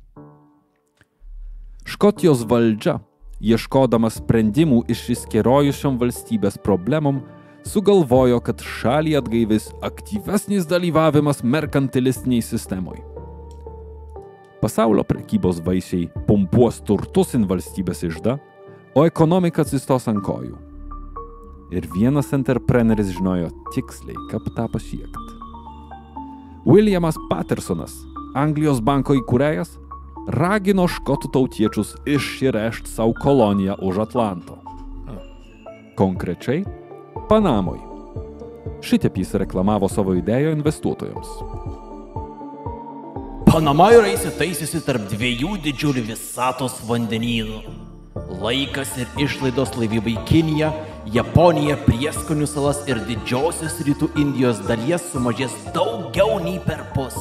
Škotijos valdžia, ieškodama sprendimų išsiskerojusiom valstybės problemom, sugalvojo, kad šalį atgaivis aktyvesnis dalyvavimas merkantilistiniai sistemoj. Pasaulio prekybos vaisiai pumpuos turtus in valstybės iždą, o ekonomika atsistos ant kojų. Ir vienas entrepreneris žinojo tiksliai, kaip tą pasiekti. Williamas Pattersonas, Anglijos banko įkūrėjas, ragino škotų tautiečius išsirežti savo koloniją už Atlanto. Konkrečiai Panamoj. Šitaip jis reklamavo savo idėją investuotojams. Panama yra įsitaisiusi tarp dviejų didžiulių visatos vandenynų. Laikas ir išlaidos laivybai Kinija, Japonija, Prieskonių salas ir didžiosios rytų Indijos dalies sumažės daugiau nei perpus.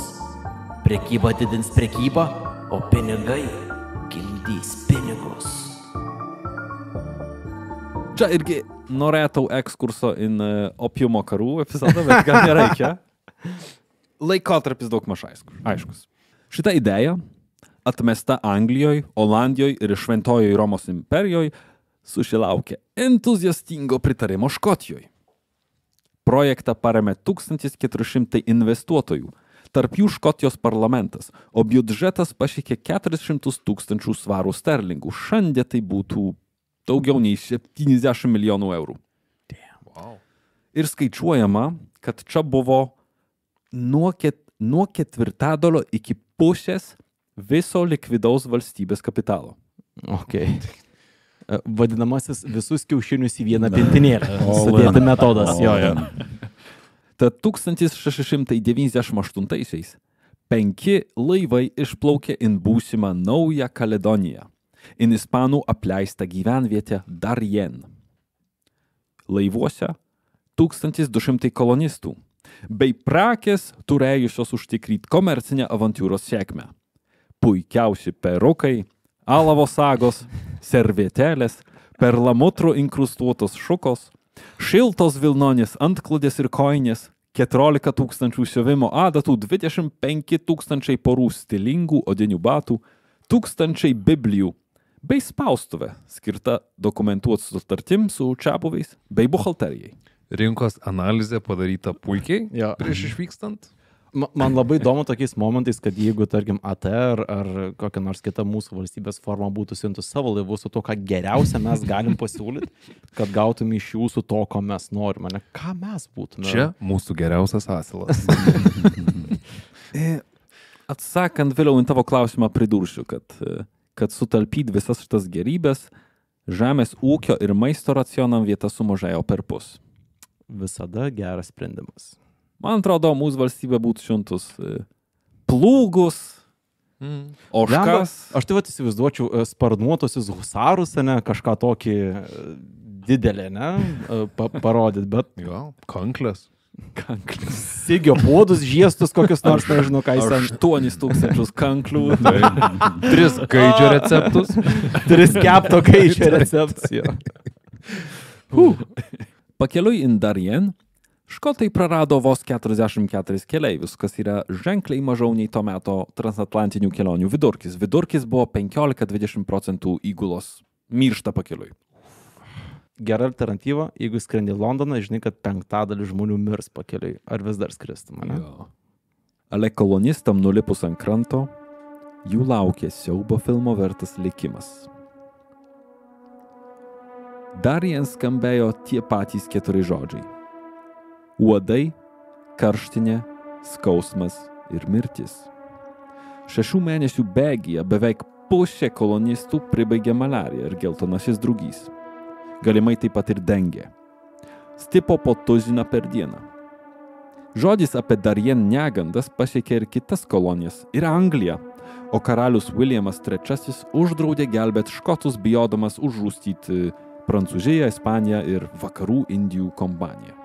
Prekyba didins prekybą, o pinigai gimdys pinigus. Čia irgi norėtau ekskurso in opiumo karų epizodą, bet gal nereikia. Laikotarpis daug maž aiškus. Šita idėja atmesta Anglijoje, Olandijoje ir Šventojoje Romos imperijoje, susilaukė entuziastingo pritarimo Škotijoje. Projektą paremė 1400 investuotojų, tarp jų Škotijos parlamentas, o biudžetas pasiekė 400 000 svarų sterlingų. Šiandien tai būtų daugiau nei 70 milijonų eurų. Wow. Ir skaičiuojama, kad čia buvo nuo ketvirtadalio iki pusės viso likvidaus valstybės kapitalo. Okay. Vadinamasis visus kiaušinius į vieną pintinėlę. Sudėti metodas. Jo. Tad 1698-aisiais 5 laivai išplaukė į būsimą Naują Kaledoniją, į ispanų apleistą gyvenvietę Darien. Laivuose 1200 kolonistų, bei prekės turėjusios užtikrinti komercinę avantūros sėkmę. Puikiausi perukai, alavo sagos, servetėlės, perlamutro inkrustuotos šukos, šiltos vilnonės antklodės ir koinės, 14 000 siuvimo adatų, 25 000 porų stilingų odinių batų, 1000 biblijų, bei spaustuvė, skirta dokumentuoti sutartim su čiabuviais, bei buhalterijai. Rinkos analizė padaryta puikiai Jo. prieš išvykstant. Man labai įdomu tokiais momentais, kad jeigu, tarkim, ATR ar kokia nors kita mūsų valstybės forma būtų siuntus savo laivus su to, ką geriausia mes galim pasiūlyti, kad gautume iš jūsų to, ko mes norime. Ne? Ką mes būtume? Čia mūsų geriausias asilas. Atsakant vėliau į tavo klausimą pridursiu, kad sutalpyti visas šitas gerybės, žemės ūkio ir maisto racionam vieta sumažėjo per pus. Visada geras sprendimas. Man atrodo, mūsų valstybė būtų siuntus plūgus, ožkas. Aš tai įsivaizduočiau sparnuotosius husarus, ne, kažką tokį didelį, ne, parodyti, bet... Jo, kanklės. Sigio podus, žiestus kokius nors, nežinau, ką jis... 8000 kanklių. 3 gaidžio receptus. 3 kepto kaičio receptus, jo. Pakeliui į Darien, Škotai prarado vos 44 keleivius, kas yra ženkliai mažiau nei to meto transatlantinių kelionių vidurkis. Vidurkis buvo 15-20% įgulos miršta pakeliui. Gera alternatyva, jeigu skrendi į Londoną, žinai, kad 5% žmonių mirs pakeliui. Ar vis dar skristum, ne? Ale kolonistam nulipus ant kranto, jų laukė siaubo filmo vertas likimas. Darien skambėjo tie patys 4 žodžiai. Uodai, karštinė, skausmas ir mirtis. 6 mėnesių bėgyje beveik pusė kolonistų pribaigė malariją ir geltonasis drugys. Galimai taip pat ir dengė. Stipo po tuziną per dieną. Žodis apie Darien negandas pasiekė ir kitas kolonijas, ir Angliją, o karalius Williamas III uždraudė gelbėti škotus, bijodamas užrūstyti Prancūziją, Ispaniją ir Vakarų Indijų kompaniją.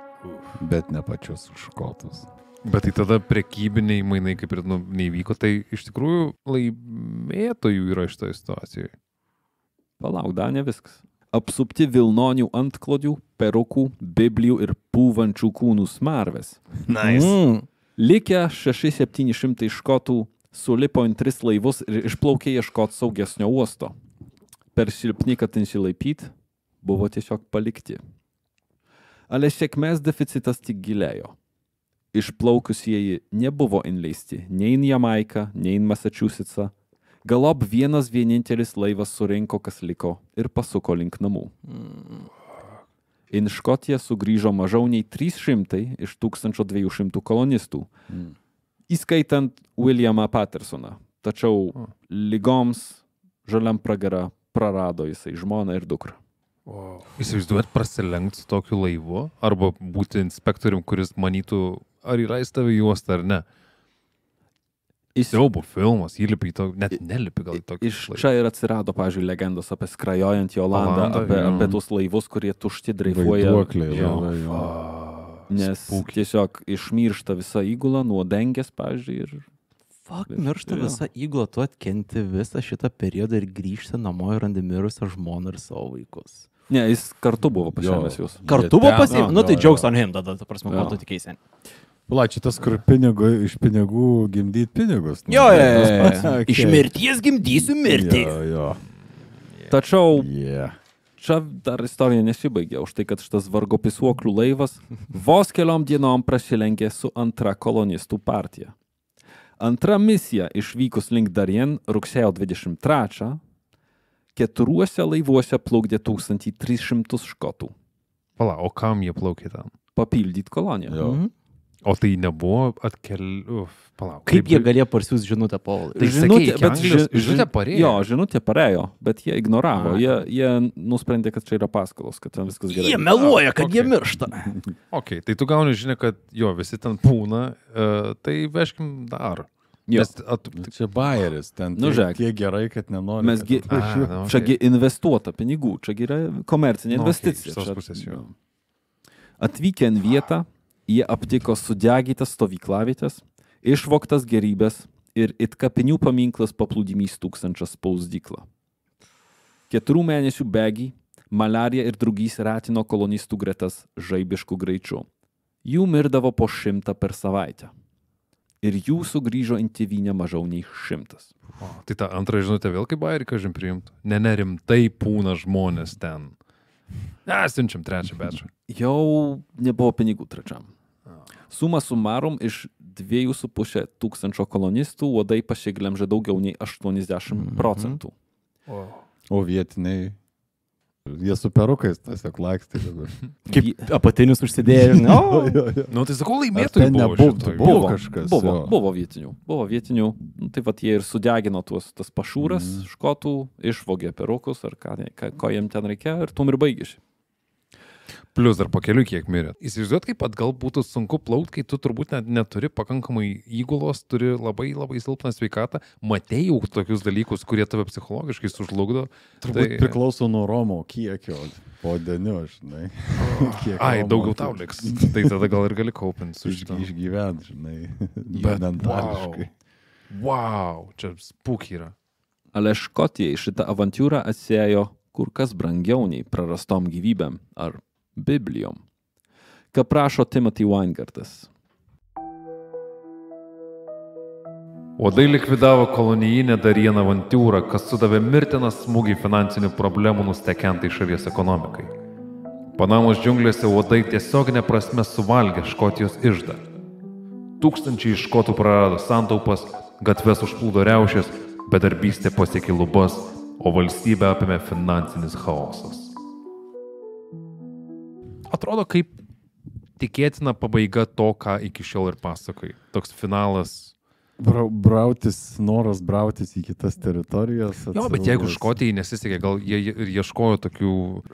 Bet ne pačius škotus. Bet tai tada prekybiniai mainai kaip ir neįvyko, tai iš tikrųjų laimėtojų yra šitoje situacijoje. Palauk, da, ne viskas. Apsupti vilnonių antklodžių, perukų, biblijų ir pūvančių kūnų smarvės. Nice. Likę 600-700 škotų sulipo į 3 laivus ir išplaukė ieškoti saugesnio uosto. Per silpni, kad insilaipyti, buvo tiesiog palikti. Ale sėkmės deficitas tik gilėjo. Išplaukusieji nebuvo inleisti nei į Jamaiką, nei į Massachusettsą. Galop vienas vienintelis laivas surinko, kas liko, ir pasuko link namų. Į Škotiją sugrįžo mažiau nei 300 iš 1200 kolonistų, įskaitant Williamą Pattersoną. Tačiau lygoms žaliam pragarą prarado jisai žmoną ir dukrą. Wow. Įsivaizduojat prasilenkti su tokiu laivu, arba būti inspektorium, kuris manytų, ar yra įstavę juostą ar ne. Siaubo filmas, įlipi į to, net nelipi gal į tokį Iš čia ir atsirado, pavyzdžiui, legendos apie skrajojantį Olandą, apie tuos laivus, kurie tušti dreifuoja. Nes tiesiog išmiršta visa įgula nuo dengės, pavyzdžiui, ir... Miršta visa įgula, tu atkenti visą šitą periodą ir grįžti namo ir randi mirusią žmoną ir savo vaikus. Ne, jis kartu buvo pasiėmęs jūs. Kartu buvo pasiėmęs? Nu tai jokes on him, tada, ta prasme, ko tu tikėsi. Pala, čia tas, kur iš pinigų gimdyti pinigus. Jo, Okay. Iš mirties gimdysiu mirtį. Jo. Tačiau Yeah. čia dar istorija nesibaigė už tai, kad šitas vargo pisuoklių laivas vos keliom dienom prasilenkė su antra kolonistų partija. Antra misija išvykus link Darien rugsėjo 23, 4 laivuose plaukdė 1300 škotų. Pala, o kam jie plaukė ten? Papildyti koloniją. Jo. O tai nebuvo palauk. Kaip jie galėjo parsiųsti žinutę Paulai? Tai sakei, iki Anglijos žinutė parėjo. Jo, žinutė parėjo, bet jie ignoravo. Jie nusprendė, kad čia yra paskolos, kad ten viskas gerai. Jie meluoja, kad Okay. jie miršta. Ok, tai tu gauni žinia, kad jo, visi ten būna, tai veškim dar. Jo. Čia bayeris, ten Nu, žiūrėk. tiek gerai, kad nenori. Mesgi, okay. čiagi investuota pinigų, čiagi yra komercinė Nu, investicija. iš tos Čia- pusės, jo. Atvykę ant vietą, jie aptiko sudegytas stovyklavietės, išvogtas gerybės ir it kapinių paminklas paplūdimys 1000 spausdyklą. 4 mėnesių bėgiai, malarija ir drugys ratino kolonistų gretas žaibiškų greičių. Jų mirdavo po 100 per savaitę. Ir jų sugrįžo į tėvynę mažiau nei 100. O, tai ta antra žinutė vėl kaip bairį, kažin priimtų. Nerimtai pūna žmonės ten. Siunčiam trečią bečą. Jau nebuvo pinigų trečiam. Suma sumarum iš 2,5 tūkstančio kolonistų uodai pasiglemžė daugiau nei 80%. O vietiniai, jie su perukais tiesiog lakstė dabar. Kaip apatinius užsidėjo. No. Nu, tai sakau, Ar laimėtojai ten buvo nebuvo? šitoj. Buvo kažkas, jo. Buvo vietinių. Buvo vietinių. Nu, tai vat jie ir sudegino tas pašūras škotų, išvogė perukus ar ko jiem ten reikėjo ir tum ir baigėsi. Plius dar po kelių kiek mirė. Įsivaizduot, kaip atgal būtų sunku plaukti, kai tu turbūt net neturi pakankamai įgulos, turi labai labai silpną sveikatą, matėjau tokius dalykus, kurie tave psichologiškai sužlugdo. Turbūt priklauso nuo Romo kiekio, po deniu, žinai. Kiek Ai, Romo daugiau kiek- tau liks. Tai tada gal ir gali kaupinti su šitą. Išgyvent, žinai. Bet Mentališkai. Wow, čia spūk yra. Ale Škotijai šitą avantūrą atsėjo kur kas brangiau nei prarastom gyvybėm ar Biblijom. Ką prašo Timothy Weingartas. Uodai likvidavo kolonijinę Darien avantūrą, kas sudavė mirtiną smūgį finansinių problemų nustekentai šalies ekonomikai. Panamos džiunglėse uodai tiesioginė prasme suvalgė Škotijos iždą. Tūkstančiai škotų prarado santaupas, gatves užplūdo riaušės, bedarbystė pasiekė lubas, o valstybę apėmė finansinis chaosas. Atrodo kaip tikėtina pabaiga to, ką iki šiol ir pasakai. Toks finalas. Noras brautis į kitas teritorijas. Jo, bet jeigu Škotijai nesisekė, gal jie ir ieškojo tokių...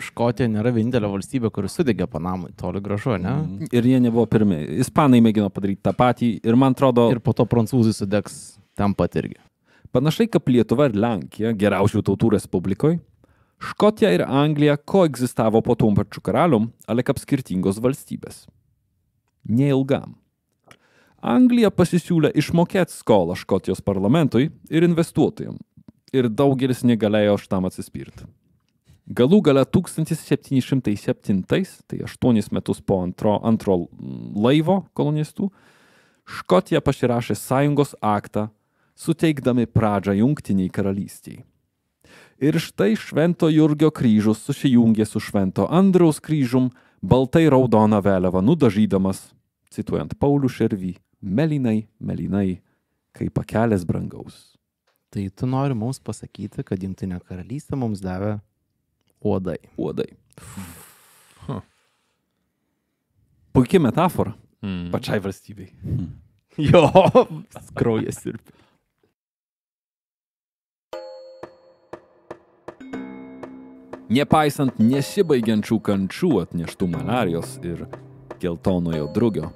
Škotija nėra vienintelė valstybė, kuris sudegė Panamai. Toli gražu, ne? Ir jie nebuvo pirmi. Ispanai mėgino padaryti tą patį ir man atrodo... Ir po to prancūzai sudegs tam pat irgi. Panašiai kaip Lietuva ir Lenkija, geriausių tautų respublikoje, Škotija ir Anglija koegzistavo po tom pačiu karalium, ale kaip skirtingos valstybės. Neilgam. Anglija pasisiūlė išmokėti skolą Škotijos parlamentui ir investuotojams, ir daugelis negalėjo šitam atsispirti. Galų gale 1707, tai 8 metus po antro laivo kolonistų, Škotija pasirašė sąjungos aktą, suteikdami pradžią Jungtiniai karalystiai. Ir štai Švento Jurgio kryžius susijungė su Švento Andriaus kryžium, baltai raudoną vėliavą nudažydamas, cituojant Paulių Šervį, melinai, melinai, kaip pakelės brangaus. Tai tu nori mums pasakyti, kad Jungtinė karalystė mums davė uodai. Uodai. Puikia metafora Mm. pačiai valstybei. Jo, kraujas ir... Nepaisant nesibaigiančių kančių atneštų malarijos ir geltonojo drugio,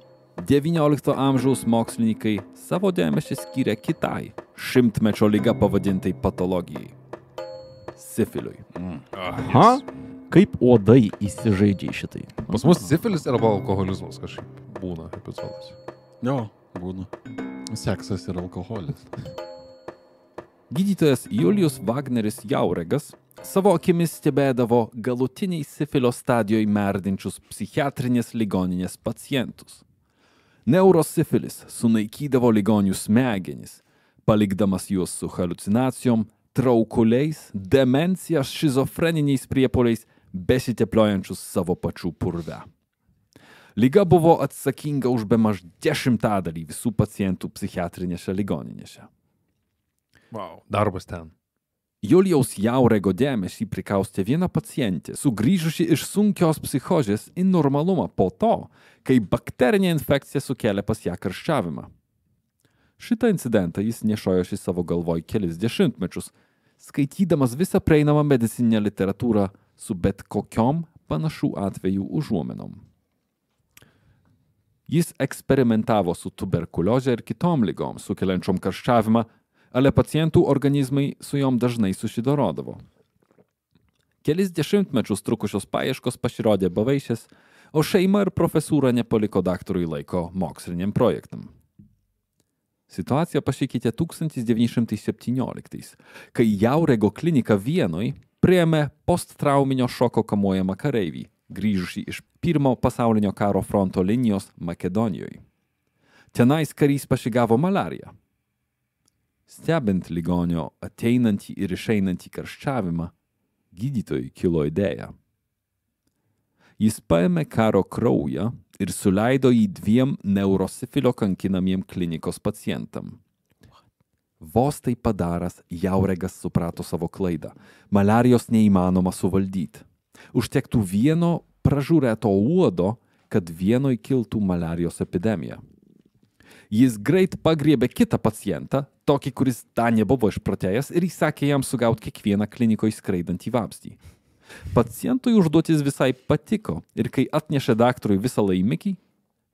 XIX amžiaus mokslininkai savo dėmesį skyrė kitai, 100-mečio lyga pavadintai patologijai – sifiliui. Ha? Kaip uodai įsižaidžia į šitai? Pas mus sifilis arba alkoholizmas kažkaip būna epizodas. Jo, būna. Seksas ir alkoholis. Gydytojas Julius Wagneris Jauregas savo akimis stebėdavo galutiniai sifilio stadijoje merdinčius psichiatrinės ligoninės pacientus. Neurosifilis sunaikydavo ligonių smegenis, palikdamas juos su halucinacijom, traukuliais, demencija, šizofreniniais priepoliais, besitepliojančius savo pačių purve. Liga buvo atsakinga už bemaž 10% visų pacientų psichiatrinėse ligoninėse. Wow. Darbas ten. Julijaus Jaurego dėmesį prikaustė viena pacientė, sugrįžusi iš sunkios psichozės į normalumą po to, kai bakterinė infekcija sukėlė pas ją karščiavimą. Šitą incidentą jis nešiojosi savo galvoj kelis dešimtmečius, skaitydamas visą prieinamą medicininę literatūrą su bet kokiom panašių atvejų užuomenom. Jis eksperimentavo su tuberkuliozė ir kitom ligom, sukeliančiom karščiavimą, ale pacientų organizmai su jom dažnai susidorodavo. Kelis dešimtmečius trukusios paieškos pasirodė bevaišės, o šeima ir profesūra nepaliko daktarui laiko moksliniam projektam. Situacija pasikeitė 1917, kai Jaurego klinika Vienoj priėmė posttrauminio šoko kamuojamą kareivį, grįžusį iš pirmo pasaulinio karo fronto linijos Makedonijoje. Tenais karys pasigavo malariją. Stebint ligonio ateinantį ir išeinantį karščiavimą, gydytojui kilo idėja. Jis paėmė karo kraują ir suleido jį 2 neurosifilio kankinamiem klinikos pacientam. Vos tai padaręs, Jauregas suprato savo klaidą. Malarijos neįmanoma suvaldyti. Užtektų vieno pražūrėto uodo, kad vienoj kiltų malarijos epidemija. Jis greit pagriebė kitą pacientą, tokį, kuris dar nebuvo išprotėjęs, ir įsakė jam sugauti kiekvieną klinikoje skraidantį vabzdį. Pacientui užduotis visai patiko ir kai atnešė daktarui visą laimikį,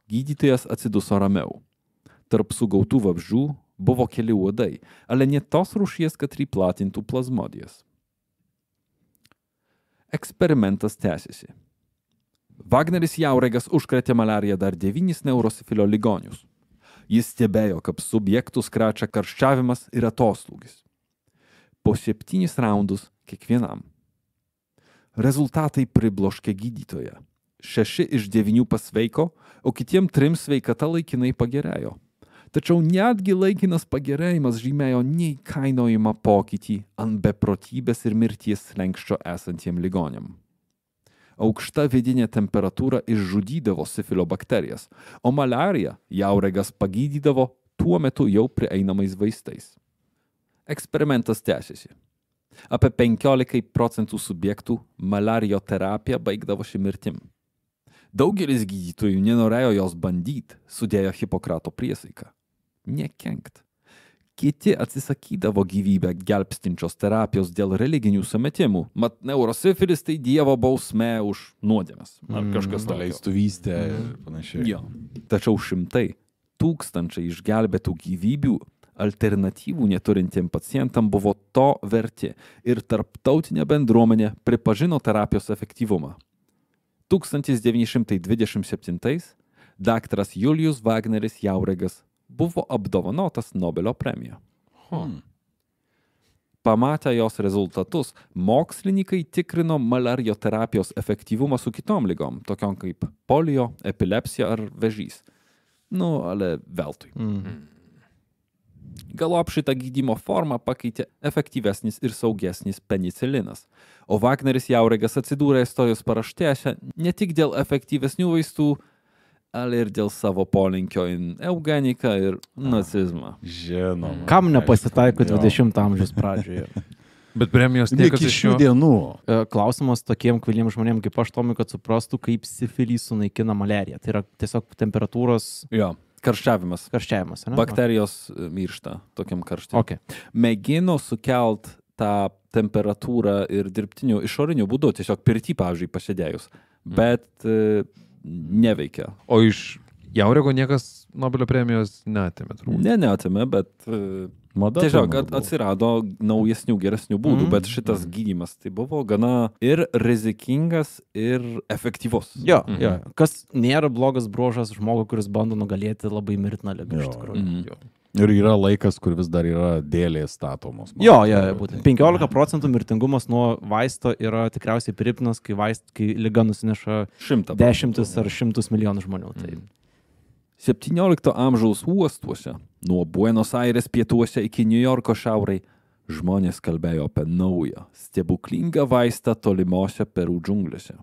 gydytojas atsiduso ramiau. Tarp sugautų vabzdžių buvo keli uodai, ale ne tos rūšies, kad priplatintų plazmodijas. Eksperimentas tęsiasi. Wagneris Jauregas užkrėtė malariją dar 9 neurosifilio ligonius. Jis stebėjo, kaip subjektus krečia karščiavimas ir atoslūgis. Po 7 raundus kiekvienam. Rezultatai pribloškė gydytoją. 6 iš 9 pasveiko, o kitiem 3 sveikata laikinai pagerėjo. Tačiau netgi laikinas pagerėjimas žymėjo neįkainojimą pokytį ant beprotybės ir mirties slenkščio esantiem ligoniam. Aukšta vidinė temperatūra išžudydavo sifilio bakterijas, o malariją Jauregas pagydydavo tuo metu jau prieinamais vaistais. Eksperimentas tęsiasi. Apie 15% subjektų malarijoterapija baigdavosi mirtim. Daugelis gydytojų nenorėjo jos bandyti, sudėjo Hipokrato priesaiką. Nekenkt. Kiti atsisakydavo gyvybę gelbstinčios terapijos dėl religinių sumetimų, mat neurosifilis tai dievo bausmė už nuodėmes. Ar kažkas tokio. Paleistuvystė ir panašiai. Jo. Tačiau 100 tūkstančiai išgelbėtų gyvybių alternatyvų neturintiem pacientam buvo to verti ir tarptautinė bendruomenė pripažino terapijos efektyvumą. 1927 daktaras Julius Wagneris Jauregas buvo apdovanotas Nobelio premija. Pamatę jos rezultatus, mokslininkai tikrino malarijoterapijos efektyvumą su kitom ligom, tokiom kaip polio, epilepsija ar vėžys. Ale veltui. Galop šitą gydymo formą pakeitė efektyvesnis ir saugesnis penicilinas. O Wagneris Jauregas atsidūrė istorijos paraštėse ne tik dėl efektyvesnių vaistų, ale ir dėl savo polinkio į eugeniką ir nacizmą. Žinoma. Kam nepasitaiko 20 amžiaus pradžioje? Bet premijos niekas Iki iš šių jo. dienų. Klausimas tokiem kvailiem žmonėm kaip aš, Tomai, kad suprastų, kaip sifilį sunaikina malariją. Tai yra tiesiog temperatūros Jo, karščiavimas. karščiavimas, ne? Bakterijos miršta tokiam karštį. Okay. Mėgino sukelt tą temperatūrą ir dirbtiniu išoriniu būdu, tiesiog pirty, pavyzdžiui, pasėdėjus. Bet neveikia. O iš Jaurego niekas Nobelio premijos neatėmė. Neatėmė, bet tiesiog atsirado naujesnių, geresnių būdų, bet šitas gydymas tai buvo gana ir rizikingas, ir efektyvus. Jo. Kas nėra blogas bruožas žmogui, kuris bando nugalėti labai mirtiną ligą iš tikrųjų. Ir yra laikas, kur vis dar yra dėlės statomos. Jo, būtent. 15% mirtingumas nuo vaisto yra tikriausiai priimtinas, kai liga nusineša 100 dešimtis ar 100 milijonų žmonių. Tai 17 amžiaus uostuose, nuo Buenos Aires pietuose iki New Yorko šiauriai, žmonės kalbėjo apie naują, stebuklingą vaistą tolimose Perų džunglėse.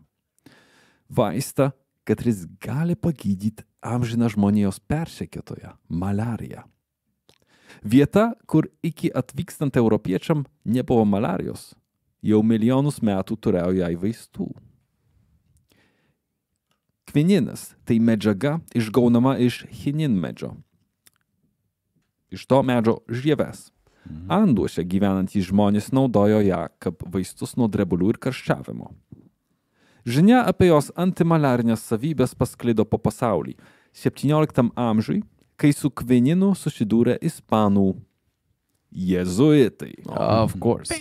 Vaistą, kuris gali pagydyti amžiną žmonijos persekiotoją – malariją. Vieta, kur iki atvykstant europiečiam nebuvo malarijos, jau milijonus metų turėjo jai vaistų. Kvininas – tai medžiaga išgaunama iš chinin medžio. Iš to medžio žieves. Anduose gyvenantys žmonės naudojo ją kaip vaistus nuo drebulių ir karščiavimo. Žinia apie jos antimalarinės savybės pasklido po pasaulį 17 amžiui, kai su kvininu susidūrė ispanų jėzuitai. Of course.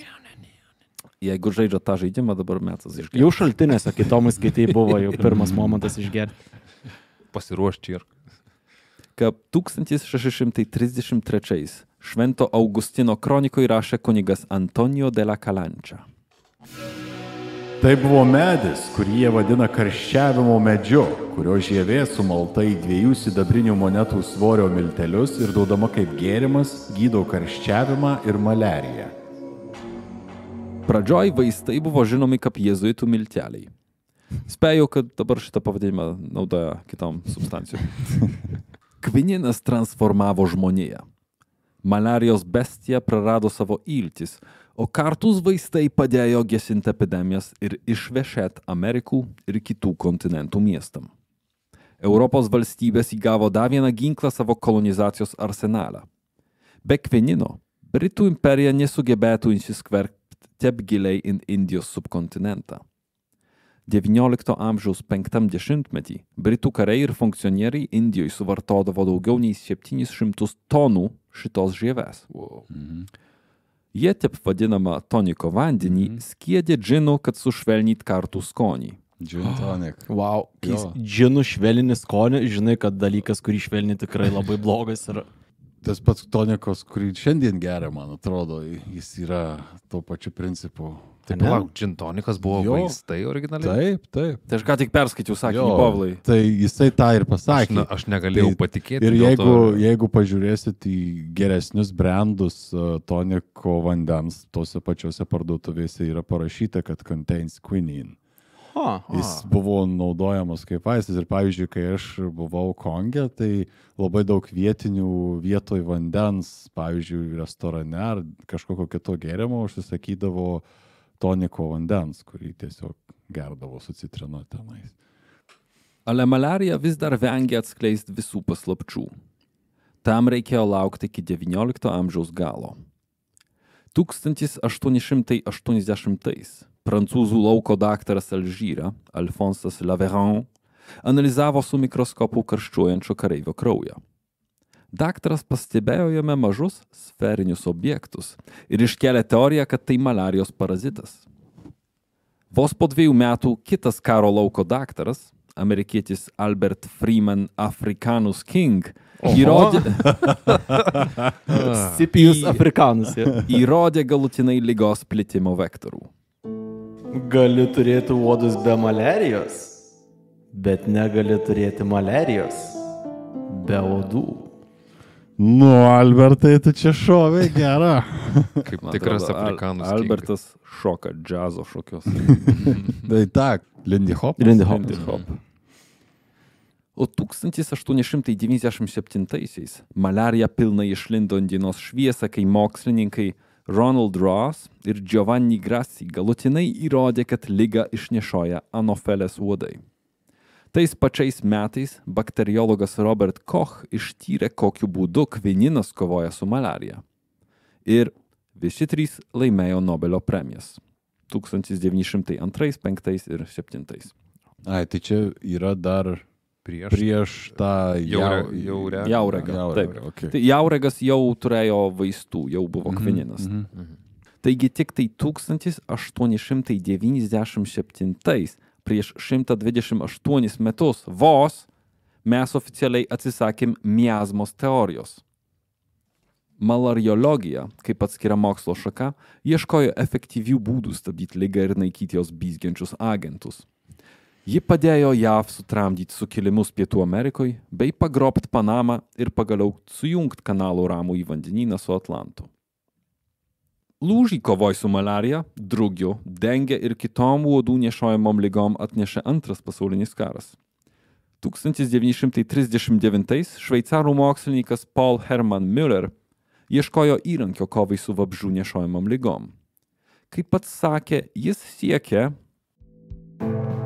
Jeigu žaidžia tą žaidimą, dabar metas išgerti. Jau šaltinėse kitomai skaitai buvo jau pirmas momentas išgerti. Pasiruošti ir. Kaip 1633 Švento Augustino kronikoje rašė kunigas Antonio de la Calancha. Tai buvo medis, kurį jie vadina karščiavimo medžiu, kurio žievė sumalta į 2 sidabrinių monetų svorio miltelius ir duodama kaip gėrimas gydo karščiavimą ir malariją. Pradžioj vaistai buvo žinomi kaip jėzuitų milteliai. Spėjau, kad dabar šitą pavadinimą naudoja kitom substancijom. Kvininas transformavo žmoniją. Malarijos bestija prarado savo iltis, o kartus vaistai padėjo gesinti epidemijas ir išvešėt Amerikų ir kitų kontinentų miestam. Europos valstybės įgavo dar vieną ginklą savo kolonizacijos arsenalą. Be kvinino, Britų imperija nesugebėtų įsiskverbti taip giliai į Indijos subkontinentą. 19 amžiaus 50-metį Britų kariai ir funkcionieriai Indijoje suvartodavo daugiau nei 700 tonų šitos žievės. Jie taip vadinamą toniko vandenį skiedė džinu, kad sušvelnyt kartų skonį. Gin tonic. Wow, kai džinų švelnini skonį, žinai, kad dalykas, kurį švelni tikrai labai blogas yra. Tas pats tonikos, kurį šiandien geria, man atrodo, jis yra tuo pačiu principu. Taip, lauk, gin tonikas buvo vaistai originaliai? Taip. Tai aš ką tik perskaičiau sakinį, Pavlai. Tai jisai tą ir pasakė. Aš negalėjau patikėti. Ir jeigu pažiūrėsit į geresnius brandus toniko vandens, tose pačiose parduotuvėse yra parašyta, kad contains quinine. Jis buvo naudojamas kaip vaistas ir pavyzdžiui, kai aš buvau Konge, tai labai daug vietoj vandens, pavyzdžiui, restorane ar kažkokio kito gėrimo užsisakydavo toniko vandens, kurį tiesiog gerdavo su citrino tenais. Ale malarija vis dar vengia atskleisti visų paslapčių. Tam reikėjo laukti iki 19 amžiaus galo. 1880 prancūzų lauko daktaras Alžyre, Alphonse Laveran, analizavo su mikroskopu karščiuojančio kareivio kraują. Daktaras pastebėjo jame mažus sferinius objektus ir iškėlė teoriją, kad tai malarijos parazitas. Vos po 2 metų kitas karo lauko daktaras, amerikietis Albert Freeman Africanus King, Sipijus Africanus. Įrodė galutinai ligos plitimo vektorių. Gali turėti uodus be malarijos, bet negali turėti malarijos be uodų. Nu, Albertai, tu čia šovai gerą. Kaip tikras afrikanus. Albertas šoka džiazo šokius. Tai tak, Lindy Hop. O 1897-aisiais malarija pilnai išlindo ant dienos šviesą, kai mokslininkai Ronald Ross ir Giovanni Grassi galutinai įrodė, kad ligą išnešioja anofelės uodai. Tais pačiais metais bakteriologas Robert Koch ištyrė, kokiu būdu kvininas kovoja su malarija. Ir visi 3 laimėjo Nobelio premijas 1902, 2005 ir 2007. Ai, tai čia yra dar prieš tą Jauregą. Taip. Okay. Tai Jauregas jau turėjo vaistų, jau buvo kvininas. Taigi tik tai 1897 prieš 128 metus vos mes oficialiai atsisakėm miazmos teorijos. Malariologija, kaip atskira mokslo šaka, ieškojo efektyvių būdų stabdyti ligą ir naikyti jos bizgiančius agentus. Ji padėjo JAV sutramdyti sukilimus Pietų Amerikoje bei pagrobti Panamą ir pagaliau sujungti kanalų ramų į vandenyną su Atlantu. Lūžį kovoj su malarija, drugiu, denge ir kitom uodų nešiojamom lygom atnešė Antras pasaulinis karas. 1939 šveicarų mokslininkas Paul Hermann Müller ieškojo įrankio kovai su vabzdžių nešiojamom lygom. Kaip pats sakė, jis siekė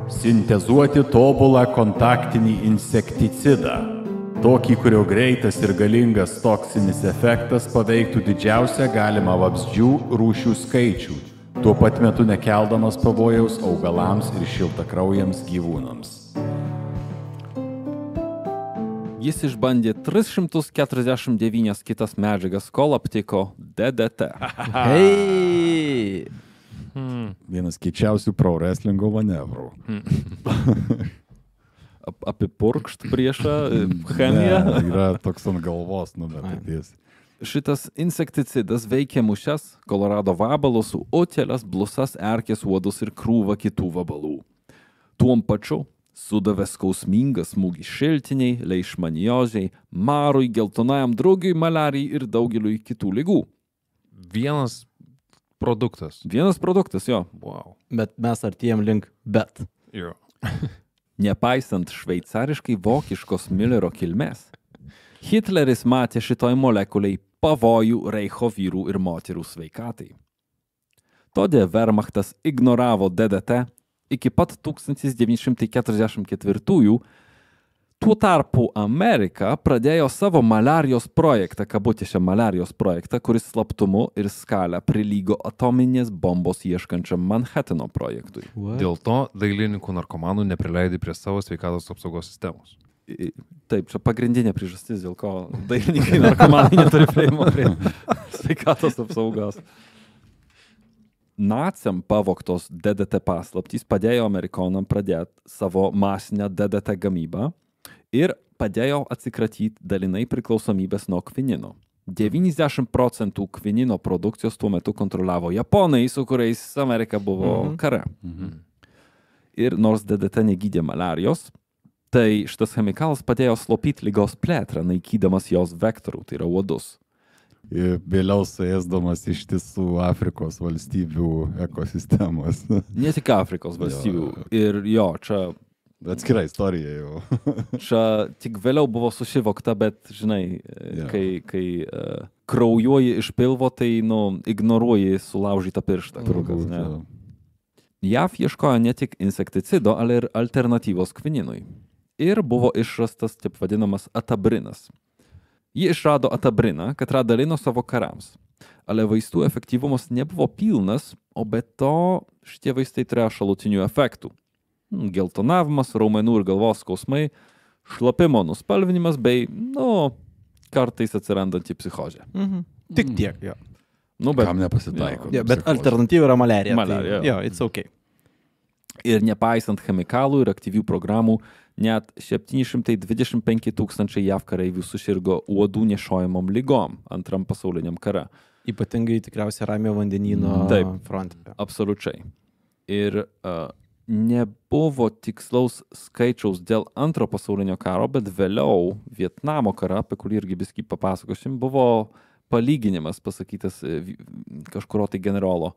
sintezuoti tobulą kontaktinį insekticidą. Tokį, kurio greitas ir galingas toksinis efektas paveiktų didžiausią galimą vabzdžių rūšių skaičių, tuo pat metu nekeldamas pavojaus augalams ir šiltakraujams gyvūnams. Jis išbandė 349 kitas medžiagas, kol aptiko DDT. Hei! Vienas keičiausių pro wrestlingo manevrų. Apipurkšt priešą, chemiją. Ne, yra toks ant galvos, bet ateis. Šitas insekticidas veikia mušes, Kolorado vabalus, utėles, blusas, erkės, uodus ir krūvą kitų vabalų. Tuom pačiu sudavė skausmingą smūgį šiltiniai, leišmanioziai, marui, geltonajam drugiui, malarijai ir daugeliui kitų lygų. Vienas produktas. Vienas produktas, jo. Wow. Bet mes artėjom link bet. Jo. Nepaisant šveicariškai vokiškos Müllerio kilmės, Hitleris matė šitoj molekuliai pavojų Reicho vyrų ir moterų sveikatai. Todėl Wehrmachtas ignoravo DDT iki pat 1944-ųjų. Tuo tarpu Amerika pradėjo savo malarijos projektą, kabutėse malarijos projektą, kuris slaptumu ir skalę prilygo atominės bombos ieškančiam Manhattano projektui. Dėl to dailininkų narkomanų neprileidai prie savo sveikatos apsaugos sistemos. Taip, čia pagrindinė priežastis, dėl ko dailininkai narkomanai neturi prieimo prie sveikatos apsaugos. Naciam pavogtos DDT paslaptys padėjo Amerikonam pradėti savo masinę DDT gamybą ir padėjo atsikratyti dalinai priklausomybės nuo kvinino. 90% kvinino produkcijos tuo metu kontroliavo Japonai, su kuriais Amerika buvo kare. Ir nors DDT negydė malarijos, tai šitas chemikalas padėjo slopyti ligos plėtrą, naikydamas jos vektorių, tai yra uodus. Ir vėliau suėsdamas iš tiesų Afrikos valstybių ekosistemos. Ne tik Afrikos valstybių. Ir jo, čia atskira istorija jau. Čia tik vėliau buvo susivokta, bet, žinai, kai kraujuoji iš pilvo, tai, ignoruoji sulaužytą pirštą. JAV ieškojo ne tik insekticido, ale ir alternatyvos kvininui. Ir buvo išrastas taip vadinamas atabrinas. Ji išrado atabriną, kad dalino savo karams. Ale vaistų efektyvumas nebuvo pilnas, o be to šitie vaistai turėjo šalutinių efektų. Geltonavimas, raumenų ir galvos skausmai, šlapimo nuspalvinimas bei, kartais atsirandanti psichozė. Tik tiek, jo. Kam nepasitaiko. Jo, bet alternatyva yra malarija. Malarija, tai, jo, it's okay. Ir nepaisant chemikalų ir aktyvių programų, net 725 000 JAV kareivių susirgo uodų nešiojamom lygom Antram pasauliniam kare. Ypatingai tikriausiai Ramiojo vandenyno fronte. Absoliučiai. Ir nebuvo tikslaus skaičiaus dėl Antro pasaulinio karo, bet vėliau Vietnamo karą, apie kurį irgi biskį papasakosim, buvo palyginimas pasakytas kažkurio tai generolo.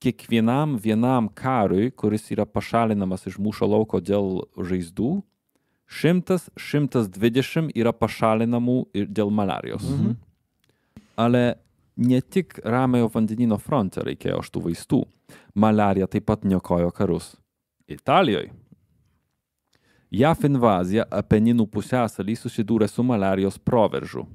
Kiekvienam vienam karui, kuris yra pašalinamas iš mūšio lauko dėl žaizdų, 100-120 yra pašalinamų ir dėl malarijos. Ale ne tik Ramiojo vandenyno fronte reikėjo šitų vaistų. Malarija taip pat niokojo karus. Italijoje. JAV invazija Apeninų pusiasalį susidūrė su malarijos proveržu.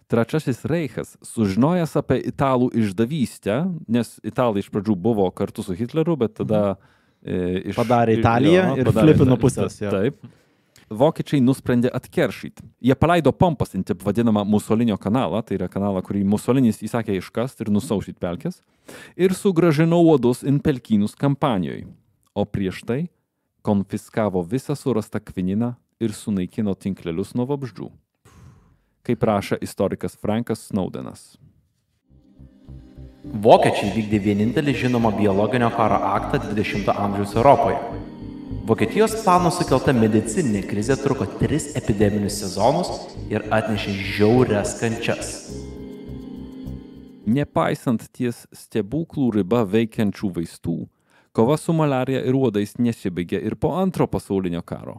Trečiasis Reichas, sužinojęs apie italų išdavystę, nes italai iš pradžių buvo kartu su Hitleriu, bet tada padarė Italiją ir flipino pusės. Taip. Vokiečiai nusprendė atkeršyti. Jie paleido pompas į taip vadinamą Musolinio kanalą, tai yra kanalą, kurį Musolinis įsakė iškasti ir nusaužyti pelkes, ir sugrąžino uodus in pelkynus kampanijoje. O prieš tai konfiskavo visą surastą kvininą ir sunaikino tinklelius nuo vabzdžių. Kaip rašo istorikas Frankas Snowdenas. Vokiečiai vykdė vienintelį žinomą biologinio karo aktą 20 amžiaus Europoje. Vokietijos plano sukelta medicininė krizė truko 3 epideminius sezonus ir atnešė žiaurias kančias. Nepaisant ties stebuklų riba veikiančių vaistų, kova su malarija ir uodais nesibaigė ir po Antro pasaulinio karo.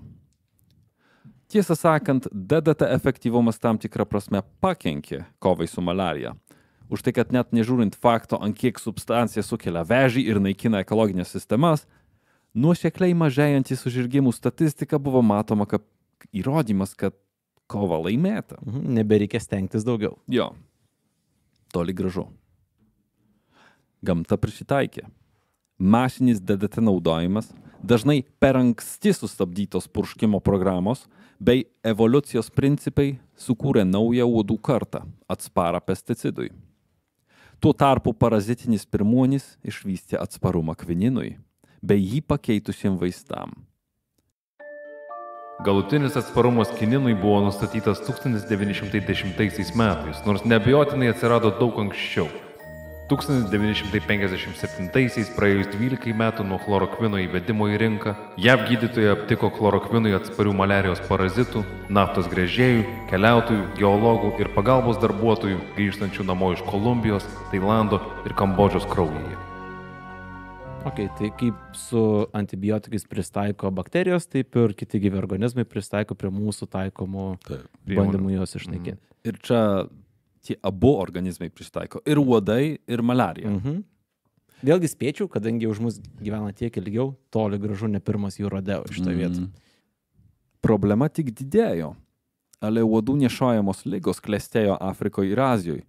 Tiesą sakant, DDT efektyvumas tam tikrą prasme pakenkė kovai su malarija. Už tai, kad net nežiūrint fakto, ant kiek substancija sukelia vėžį ir naikina ekologinės sistemas, nuosekliai mažėjanti susirgimų statistika buvo matoma kaip įrodymas, kad kova laimėta. Nebereikia stengtis daugiau. Jo, toli gražu. Gamta prisitaikė. Masinis DDT naudojimas, dažnai per anksti sustabdytos purškimo programos bei evoliucijos principai sukūrė naują uodų kartą, atsparą pesticidui. Tuo tarpu parazitinis pirmuonis išvystė atsparumą kvininui, bei jį pakeitusiem vaistam. Galutinis atsparumas kininui buvo nustatytas 1910 metais, nors neabejotinai atsirado daug anksčiau. 1957-aisiais praėjus 12 metų nuo chlorokvino įvedimo į rinką, JAV gydytojai aptiko chlorokvinui atsparių maliarijos parazitų, naftos gręžėjų, keliautojų, geologų ir pagalbos darbuotojų grįžtančių namo iš Kolumbijos, Tailando ir Kambodžos kraujyje. Ok, tai kaip su antibiotikais pristaiko bakterijos, taip ir kiti gyvi organizmai pristaiko prie mūsų taikomų bandymų juos išnaikinti. Ir čia tie abu organizmai prisitaiko. Ir uodai, ir malarija. Vėlgi spėčiau, kadangi už mus gyvena tiek ilgiau, toli gražu ne pirmas jų rodeo iš tą vietą. Problema tik didėjo. Ale uodų nešiojamos ligos klestėjo Afrikoje ir Azijoje.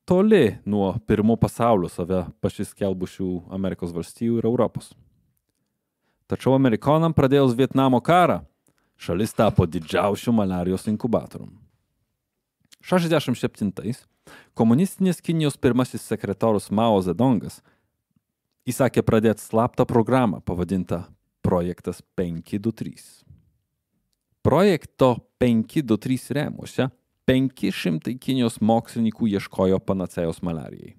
Toli nuo pirmo pasaulio save pasiskelbusių Amerikos valstijų ir Europos. Tačiau amerikonam pradėjus Vietnamo karą, šalis tapo didžiausiu malarijos inkubatorium. 67-ais komunistinės Kinijos pirmasis sekretorius Mao Zedongas įsakė pradėti slaptą programą pavadintą Projektas 523. Projekto 523 rėmuose 500 Kinijos mokslininkų ieškojo panacėjos malarijai.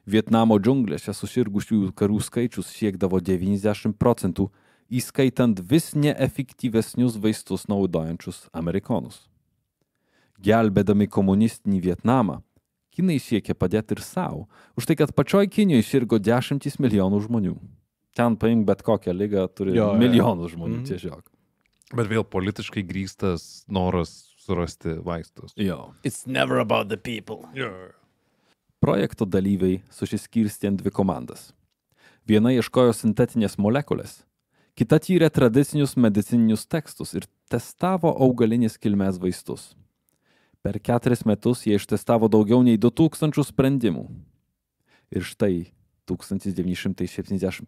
Vietnamo džiunglėse susirgusiųjų karių skaičius siekdavo 90%, įskaitant vis neefektyvesnius vaistus naudojančius amerikonus. Gelbėdami komunistinį Vietnamą, Kinai siekė padėti ir savo, už tai, kad pačioj Kinijoje sirgo 10 milijonų žmonių. Ten paimk bet kokią ligą, turi milijonų žmonių tiesiog. Bet vėl politiškai grįstas noras surasti vaistus. Jo. It's never about the people. Projekto dalyviai susiskirstė ant 2 komandas. Viena ieškojo sintetinės molekulės, kita tyrė tradicinius medicininius tekstus ir testavo augalinės kilmės vaistus. Per 4 metus jie ištestavo daugiau nei 2000 sprendimų. Ir štai 1971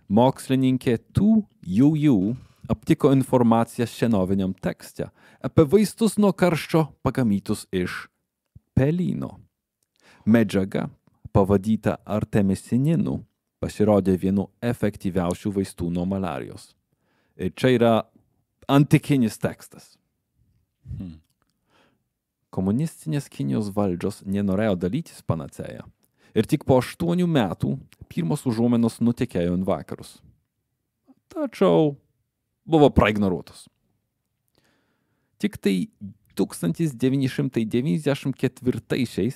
mokslininkė Tu Yu aptiko informaciją senoviniam tekste apie vaistus nuo karščio pagamintus iš pelyno. Medžiaga, pavadinta artemisininu, pasirodė vienu efektyviausių vaistų nuo malarijos. Ir čia yra antikinis tekstas. Komunistinės Kinijos valdžios nenorėjo dalytis panacėją. Ir tik po 8 metų pirmos užuominos nutekėjo į vakarus. Tačiau buvo praignoruotos. Tik tai 1994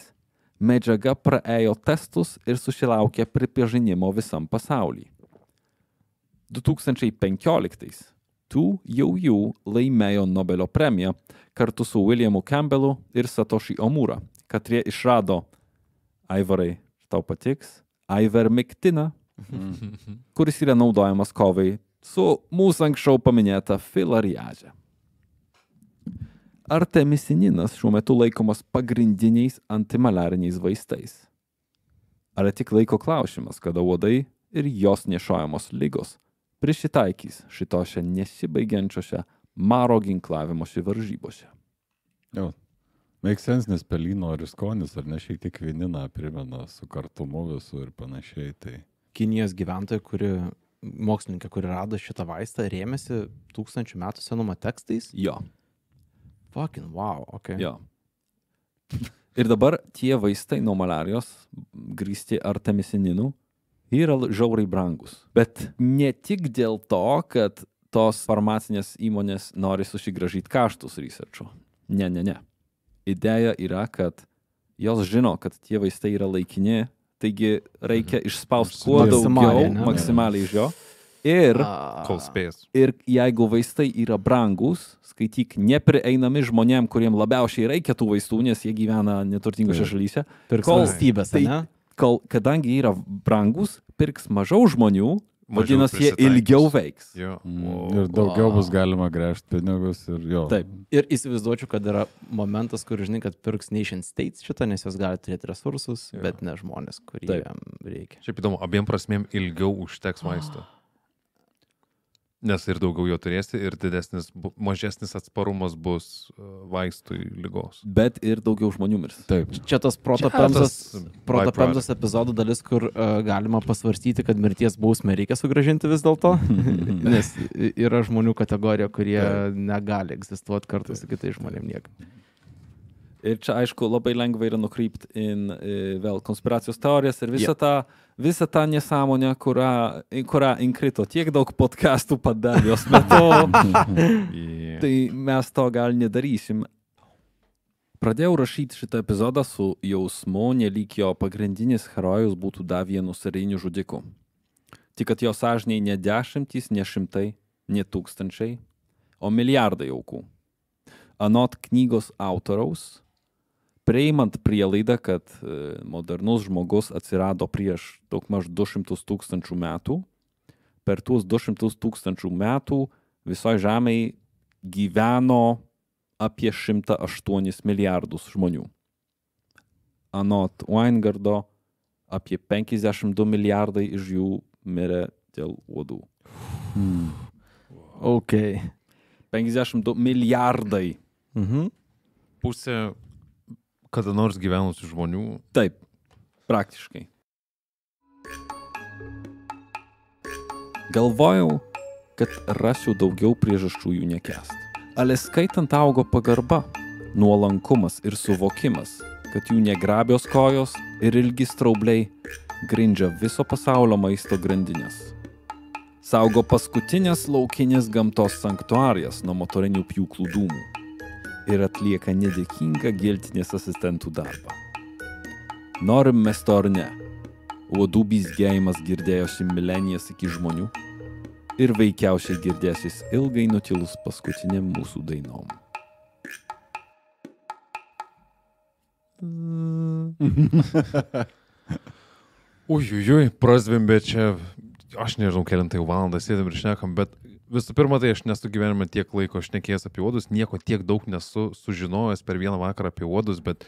medžiaga praėjo testus ir susilaukė pripažinimo visam pasaulyje. 2015 Tu Yu laimėjo Nobelio premiją kartu su Williamu Campbellu ir Satoshi Omura, katrie išrado, Aivarai, tau patiks, ivermektiną, kuris yra naudojamas kovai su mūsų anksčiau paminėta filariaze. Artemisininas šiuo metu laikomas pagrindiniais antimalariniais vaistais. Ar tik laiko klausimas, kada uodai ir jos nešiojamos ligos prisitaikys šitose nesibaigiančiose maro ginklavimosi varžybose. Jo. Make sense, nes pelyno ir skonis, ar ne šiek tiek kvininą primena su kartumu visų ir panašiai. Tai... Kinijos gyventojai, mokslininkė, kuri rado šitą vaistą, rėmėsi 1000 metų senumo tekstais? Jo. Fucking wow, ok. Jo. Ir dabar tie vaistai nuo malarijos grįsti artemisininu yra žiauriai brangus. Bet ne tik dėl to, kad tos farmacinės įmonės nori susigražyti kaštus researcho. Ne. Idėja yra, kad jos žino, kad tie vaistai yra laikini, taigi reikia išspausti kuo daugiau, maksimaliai iš jo. Ir Kol spės. Ir jeigu vaistai yra brangus, skaityk, neprieinami žmonėm, kuriem labiausiai reikia tų vaistų, nes jie gyvena neturtingose šalyse. Pirks Kol- valstybės, tai- ne? Kadangi yra brangus, pirks mažiau žmonių, Mažiau vadinasi, jie prisitaikys. ilgiau veiks. Jo. Ir daugiau bus galima gręžti pinigus ir jo. Taip. Ir įsivaizduočiau, kad yra momentas, kur žinai, kad pirks nation states šitą, nes jos gali turėti resursus, bet ne žmonės, kurie Taip. jam reikia. Šiaip įdomu, abiem prasmėm ilgiau užteks maisto. Nes ir daugiau jo turėsi, ir mažesnis atsparumas bus vaistui lygos. Bet ir daugiau žmonių mirs. Taip. Čia tas byproduct. protopemzos epizodų dalis, kur galima pasvarstyti, kad mirties bausmę reikia sugražinti vis dėlto, nes yra žmonių kategorija, kurie negali egzistuoti kartu su kitais žmonėm niekaip. Ir čia, aišku, labai lengva yra nukrypti vėl konspiracijos teorijas ir visą tą nesąmonę, kurią inkrito tiek daug podcastų padavėjos metu. Tai mes to gal nedarysim. Pradėjau rašyti šitą epizodą su jausmu, nelyg jo pagrindinis herojus būtų dar vienu serijiniu žudiku. Tik kad jo sąžiniai ne dešimtys, ne šimtai, ne tūkstančiai, o milijardai aukų. Anot knygos autoriaus, priimant prielaidą, kad modernus žmogus atsirado prieš daugmaž 200 tūkstančių metų, per tuos 200 tūkstančių metų visoje žemėje gyveno apie 108 milijardus žmonių. Anot Weingardo, apie 52 milijardai iš jų mirė dėl uodų. Ok. 52 milijardai. Pusė kada nors gyvenusių žmonių. Taip, praktiškai. Galvojau, kad rasiu daugiau priežasčių jų nekęst. Ale skaitant augo pagarba, nuolankumas ir suvokimas, kad jų negrabios kojos ir ilgi straubliai grindžia viso pasaulio maisto grandinės. Saugo paskutinės laukinės gamtos sanktuarijas nuo motorinių pjūklų dūmų ir atlieka nedėkingą giltinės asistentų darbą. Norim mes to ar ne, uodų bizgėjimas girdėjosi milenijas iki žmonių ir veikiausiai girdėsis ilgai nutilus paskutiniam mūsų dainom. Uiuiui, prazvimbė čia, aš nežinau, kelintai valandą sėdėm ir šnekam, bet visų pirma, tai aš nesu gyvenime tiek laiko šnekėjęs apie uodus, nieko tiek daug nesu sužinojęs per vieną vakarą apie uodus, bet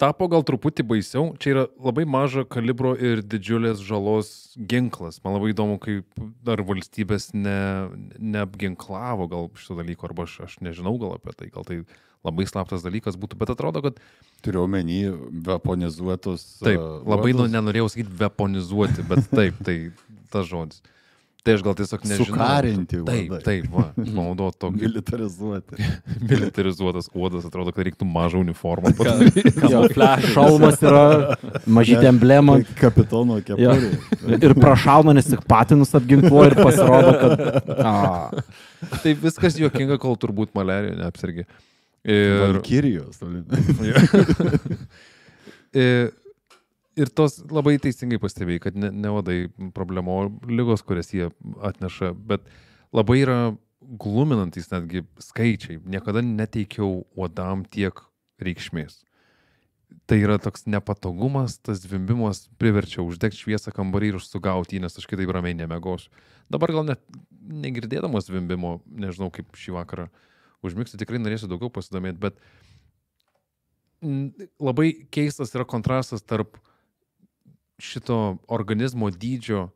tapo gal truputį baisiau. Čia yra labai mažo kalibro ir didžiulės žalos ginklas. Man labai įdomu, kaip dar valstybės neapginklavo gal šito dalyko, arba aš nežinau gal apie tai, gal tai labai slaptas dalykas būtų, bet atrodo, kad... Turiu omeny weaponizuotus... Taip, labai nenorėjau sakyti weaponizuoti, bet taip, tai tas žodis. Tai aš gal tiesiog nežinau. Sukarinti. Taip, va, naudot tokį. Militarizuoti. Militarizuotas uodas, atrodo, kad reiktų mažą uniformą. Šalmas yra mažytė emblema. Kapitono kepurė. Ir prašauna, nes tik patinus apginkluoja ir pasirodo, kad... Tai viskas juokinga, kol turbūt malerija neapsirgi. Ir... Valkyrijos. Ir tos labai teisingai pastebėjai, kad ne vadai problemo lygos, kurias jie atneša, bet labai yra gluminantis netgi skaičiai. Niekada neteikiau uodam tiek reikšmės. Tai yra toks nepatogumas, tas zvimbimas priverčia uždegti šviesą kambarį ir sugauti, nes aš kitaip ramiai nemegosiu. Dabar gal net negirdėdamas zvimbimo, nežinau kaip šį vakarą užmigsiu, tikrai norėsiu daugiau pasidomėti, bet labai keistas yra kontrastas tarp šito organizmo dydžio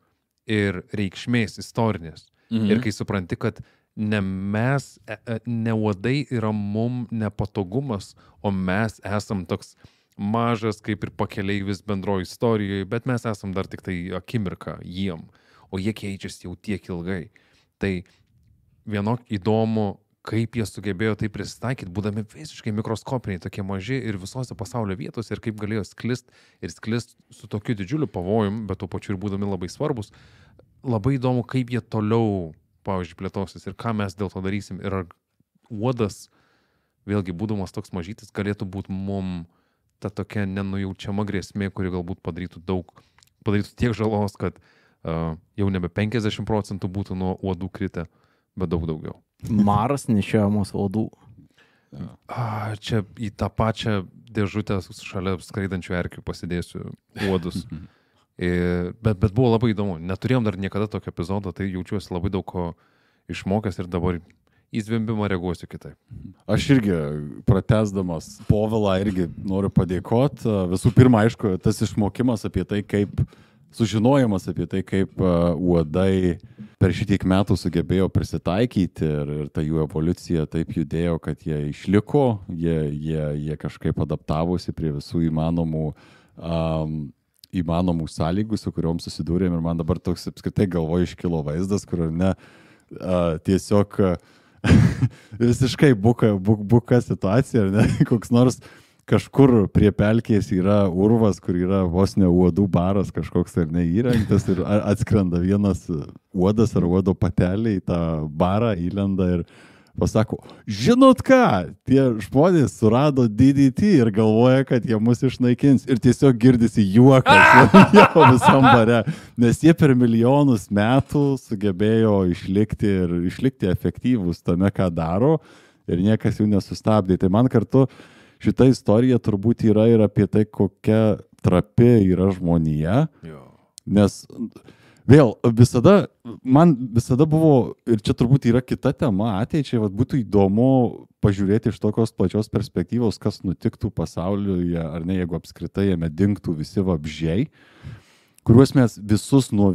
ir reikšmės istorinės. Ir kai supranti, kad ne mes, ne uodai yra mum nepatogumas, o mes esam toks mažas kaip ir pakeleivis bendroji istorijoje, bet mes esam dar tik tai akimirka jiem, o jie keičiasi jau tiek ilgai. Tai vienok įdomu, kaip jie sugebėjo tai prisitaikyti, būdami visiškai mikroskopiniai, tokie maži ir visose pasaulio vietose, ir kaip galėjo sklist su tokiu didžiuliu pavojum, bet tuo pačiu ir būdami labai svarbus. Labai įdomu, kaip jie toliau, pavyzdžiui, plėtosis ir ką mes dėl to darysim. Ir ar uodas, vėlgi būdamas toks mažytis, galėtų būti mum ta tokia nenujaučiama grėsmė, kuri galbūt padarytų tiek žalos, kad jau nebe 50% būtų nuo uodų kritę, bet daug daugiau. Maras nešiojamos uodų. Čia į tą pačią dėžutę šalia skraidančių erkių pasidėsiu uodus. Bet buvo labai įdomu. Neturėjom dar niekada tokio epizodo, tai jaučiuosi labai daug ko išmokęs ir dabar į zvimbimą reaguosiu kitaip. Aš irgi, pratęsdamas Povilą, irgi noriu padėkoti. Visų pirma, aišku, tas išmokimas apie tai, kaip sužinojimas apie tai, kaip uodai per šitiek metų sugebėjo prisitaikyti ir ta jų evoliucija taip judėjo, kad jie išliko, jie kažkaip adaptavosi prie visų įmanomų sąlygų, su kuriuom susidūrėm. Ir man dabar toks apskritai galvoje iškilo vaizdas, kur tiesiog visiškai buka situacija, ne? Koks nors kažkur prie pelkės yra urvas, kur yra vos ne uodų baras kažkoks ar neįrengtas ir atskrenda vienas uodas ar uodo patelė į tą barą, įlenda ir pasako, žinot ką, tie žmonės surado DDT ir galvoja, kad jie mus išnaikins ir tiesiog girdisi juokas visam bare, nes jie per milijonus metų sugebėjo išlikti efektyvūs tame, ką daro ir niekas jų nesustabdė. Tai man kartu šita istorija turbūt yra ir apie tai, kokia trapi yra žmonija, nes vėl, man visada buvo, ir čia turbūt yra kita tema ateičiai, būtų įdomu pažiūrėti iš tokios plačios perspektyvos, kas nutiktų pasaulyje, ar ne, jeigu apskritai jame dingtų visi vabzdžiai, kuriuos mes visus nuo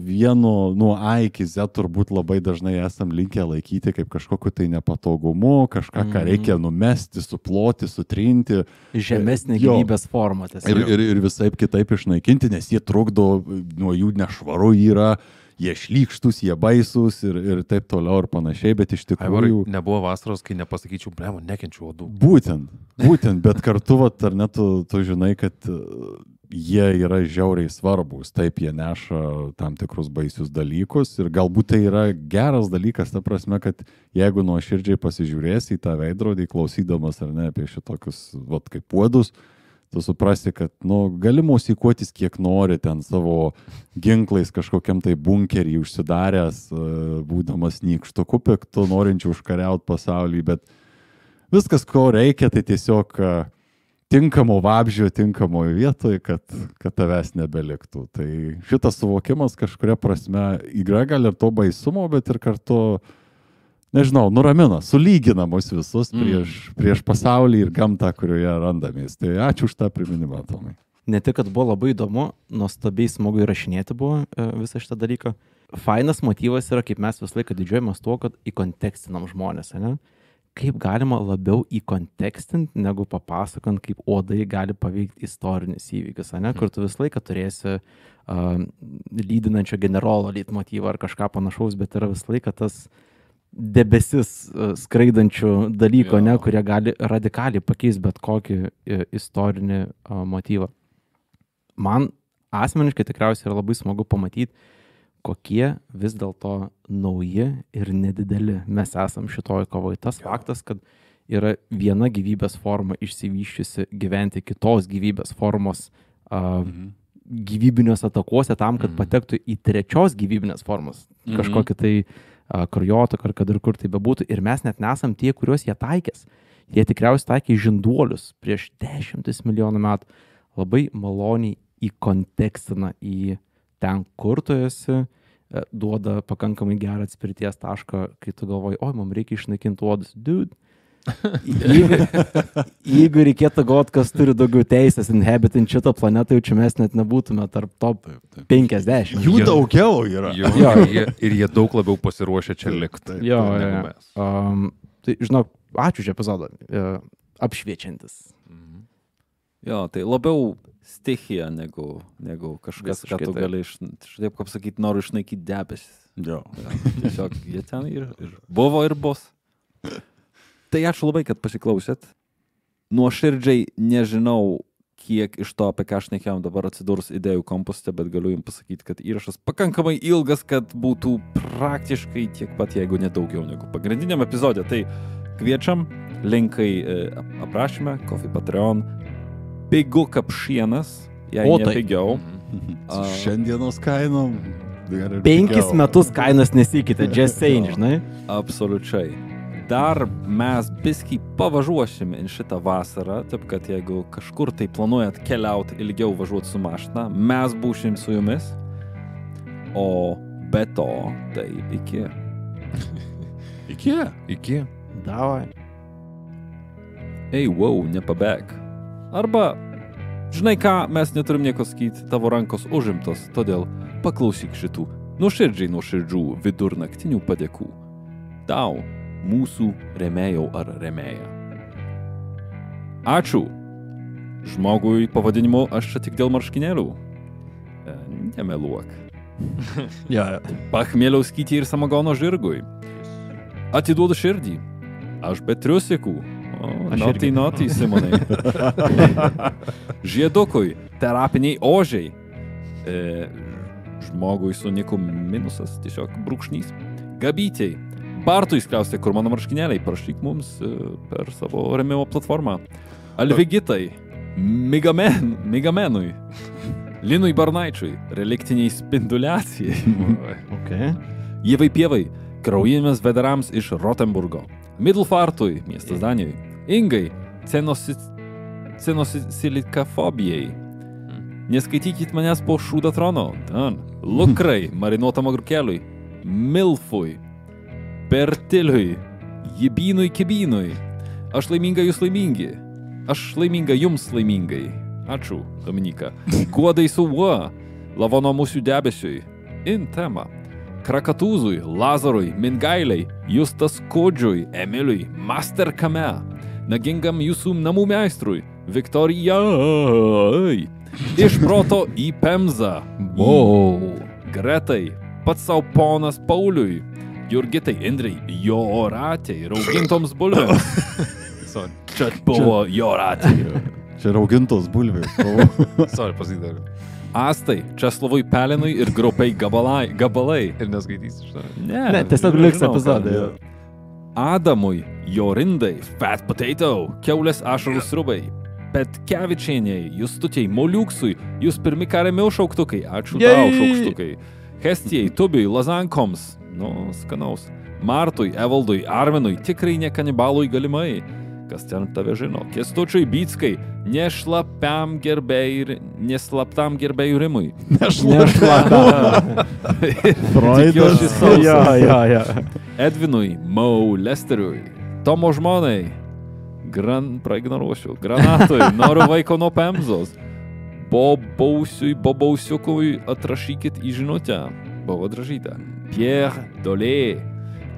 A iki Z turbūt labai dažnai esam linkę laikyti kaip kažkokiu tai nepatogumu, kažką, ką reikia numesti, suploti, sutrinti. Žemesnė gyvybės forma. Ir visaip kitaip išnaikinti, nes jie trukdo, nuo jų nešvaru yra, jie šlykštus, jie baisus ir taip toliau ir panašiai, bet iš tikrųjų... Nebuvo vasaros, kai nepasakyčiau, blemo, nekenčiu uodų. Būtent, bet kartu, ar ne, tu žinai, kad jie yra žiauriai svarbus, taip jie neša tam tikrus baisius dalykus ir galbūt tai yra geras dalykas, ta prasme, kad jeigu nuoširdžiai pasižiūrėsi į tą veidrodį, klausydamas ar ne apie šitokius, kaip uodus, tu suprasi, kad, gali mosikuotis kiek nori ten savo ginklais kažkokiam tai bunkerį užsidaręs, būdamas nykštuku piktu, norinčiu užkariauti pasaulį, bet viskas, ko reikia, tai tiesiog tinkamo vabžio, tinkamoje vietoje, kad tavęs nebeliktų. Tai šitas suvokimas kažkuria prasme yra gal ir to baisumo, bet ir kartu, nežinau, nuramina, sulygina mus visus prieš pasaulį ir gamtą, kurioje randamės. Tai ačiū už tą priminimą, Tomai. Ne tik, kad buvo labai įdomu, nuostabiai smagu įrašinėti buvo visą šitą dalyką. Fainas motyvas yra, kaip mes visą laiką didžiuojamės tuo, kad įkontekstinam žmonės, ne? Kaip galima labiau įkontekstinti, negu papasakant, kaip uodai gali paveikti istorinis įvykis, ne? Kur tu visą laiką turėsi lydinančio generolo leitmotyvą ar kažką panašaus, bet yra visą laiką tas debesis skraidančių dalyko, ne, kurie gali radikaliai pakeisti bet kokį istorinį motyvą. Man asmeniškai tikriausiai yra labai smagu pamatyti, kokie vis dėlto nauji ir nedideli mes esam šitoj kovoj. Tas faktas, kad yra viena gyvybės forma išsivyščiusi gyventi kitos gyvybės formos gyvybiniuose takuose tam, kad patektų į trečios gyvybinės formos kažkokį tai kraujotaką ar kad ir kur tai bebūtų. Ir mes net nesam tie, kuriuos jie taikės. Jie tikriausiai taikė žinduolius prieš 10 milijonų metų. Labai maloniai įkontekstina į ten, kur tu esi, duoda pakankamai gerą atspirties tašką, kai tu galvoji, mums reikia išnaikinti uodus. Dude, jeigu reikėtų galvoti, kas turi daugiau teisės inhabitant šitą planetą, jau čia mes net nebūtume tarp top 50. Jų daugiau yra. Ir jie daug labiau pasiruošę čia likti. Negu mes. Tai, žinok, ačiū už epizodą. Apšviečiantis. Jo, tai labiau stichija negu kažkas, ką tu gali, taip kaip sakyti, noriu išnaikyti debesis. Jo. Tiesiog jie ten ir buvo ir bus. Tai ačiū labai, kad pasiklausėt. Nuoširdžiai nežinau, kiek iš to, apie ką aš nekėjom, dabar atsidurs idėjų komposte, bet galiu jums pasakyti, kad įrašas pakankamai ilgas, kad būtų praktiškai tiek pat, jeigu nedaugiau negu pagrindiniam epizode. Tai kviečiam, linkai aprašyme, Coffee Patreon, pigu kapšienas, jei nepigiau. Šiandienos kainom. 5 metus kainas nesikeitė, just saying, žinai? Absoliučiai. Dar mes biskį pavažiuosim į šitą vasarą, taip kad jeigu kažkur tai planuojat keliauti ilgiau važiuoti su mašina, mes būsim su jumis. O be to, tai iki. Iki. Davai. Ei, wow, nepabėg. Arba, žinai ką, mes neturim nieko sakyti, tavo rankos užimtos, todėl paklausyk šitų nuoširdžių vidurnaktinių padėkų. Tau, mūsų remėjau ar remėja. Ačiū. Žmogui pavadinimu aš čia tik dėl marškinėlių. Nemeluok. Ja. Pachmieliauskytį ir samagono žirgui. Atiduodu širdį. Aš be triusikų. Nautai, Simonai. Žiedukui. Terapiniai ožiai. Žmogui su niku minusas, tiesiog brūkšnys. Gabytei. Bartui skliaustė, kur mano marškinėliai, parašyk mums per savo remimo platformą. Alvigitai, Migamenui, Linui Barnaičiui, reliktiniai spinduliacijai. Okay. Jėvai pievai, kraujinėmis vedarams iš Rotenburgo. Middelfartui, miestas Danijoj. Ingai, cenosilitafobijai. Neskaitykit manęs po šūdą trono. Lukrai, marinuotam agrukėliui. Milfui. Bertiliui, jibynui kibynui. Aš laiminga, jūs laimingi. Aš laiminga, jums laimingai. Ačiū, Dominika. Guodai su uo, lavono mūsų debesiui. Intema. Krakatūzui, Lazarui, Mingailiai, Justas Kodžiui, Emiliui, Master Kame. Nagingam jūsų namų meistrui, Viktorijai. Iš proto į Pemzą. Wow. Gretai, pats savo ponas Pauliui. Jurgitai, Indrai, Joratei, raugintoms bulvėms. Čia buvo Joratei. Čia raugintos bulvės. Sorry, pasakyk dar. Astai, Česlovui Pelinui ir grupiai gabalai. Ir neskaitysi iš to. Ne, tiesiog liks epizodai. Adamui, Jorindai, Fat Potato, Kiaulės ašarų srubai. Petkevičieniai, Justutiai, Moliuksui, jūs pirmi karėmiau šauktukai. Ačiū tau, šaukštukai. Hestijai, Tubiui, Lazankoms. Nu, skanaus. Martui, Evaldui, Arminui, tikrai ne kanibalui galimai. Kas ten tave žino? Kęstučiui Byckai, neslaptam gerbėjų rimui. Neslaptam. Freudas. Ja. Edvinui, Mau Lesteriui, Tomo žmonai, praignoruosiu, Granatui, noriu vaiko nuo Pemzos. Bobausiukui atrašykit į žinutę. Buvo atrašyta. Pierre Dolė,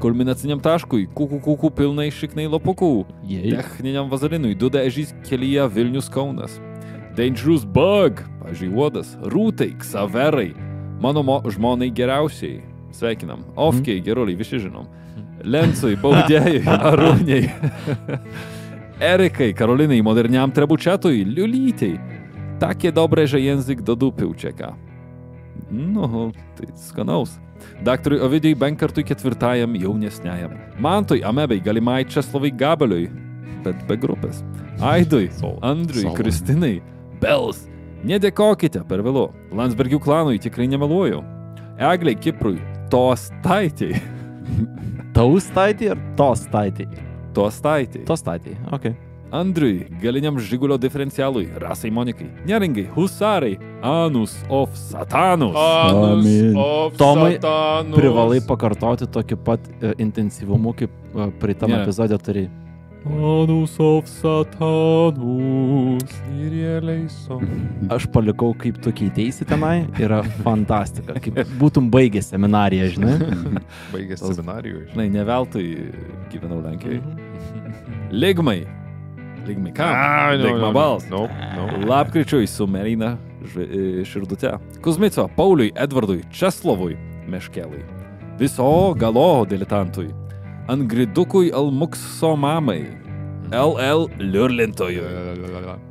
kulminaciniam taškui, kukų pilnai šiknai lopukų, techniniam vazalinui, Duda ežys kelyje Vilnius Kaunas, Dangerous Bug, pavyzdžiui, Uodas, Rūtai, Ksaverai, mano žmonai geriausiai, sveikinam, Ofkiai, geruliai, visi žinom, Lencui, Baudėjai, Arūniai, Erikai, Karolinai, moderniam trebučetui, Liulytei, takie dobre, że język do dupy ucieka. No, tai skanaus. Daktarui Ovidijui Benkartui ketvirtajam jaunesniajam. Mantui Amebai, galimai Česlovai Gabaliui, bet be grupės. Aidui, Andriui, Kristinai, Bels. Nedėkokite per vėlu. Landsbergių klanui tikrai nemeluoju. Egliai Kiprui, Tostaitei. Taustaitei ar Tostaitei? Tostaitei. Tostaitei, okei. Andriui, galiniam Žigulio diferencialui, Rasai Monikai, Neringai, Husarai, Anus of Satanus. Anus of Tomai, Satanus. privalai pakartoti tokį pat intensyvumu, kaip praeitam epizode turi. Anus of Satanus. Ir realiai so. Aš palikau, kaip tu keiteisi tenai, yra fantastika. Kaip būtum baigęs seminariją, žinai. Baigęs seminarijų. Žinai, ne veltui gyvenau Lenkijoje. Ligmai. Ligmai kam? Ligma bals. No. Lapkričiui su Merina Širdute. Kuzmico, Pauliui, Edvardui, Česlovui, Meškelui. Viso galo diletantui. Angridukui Almukso mamai. LL Liurlintojui.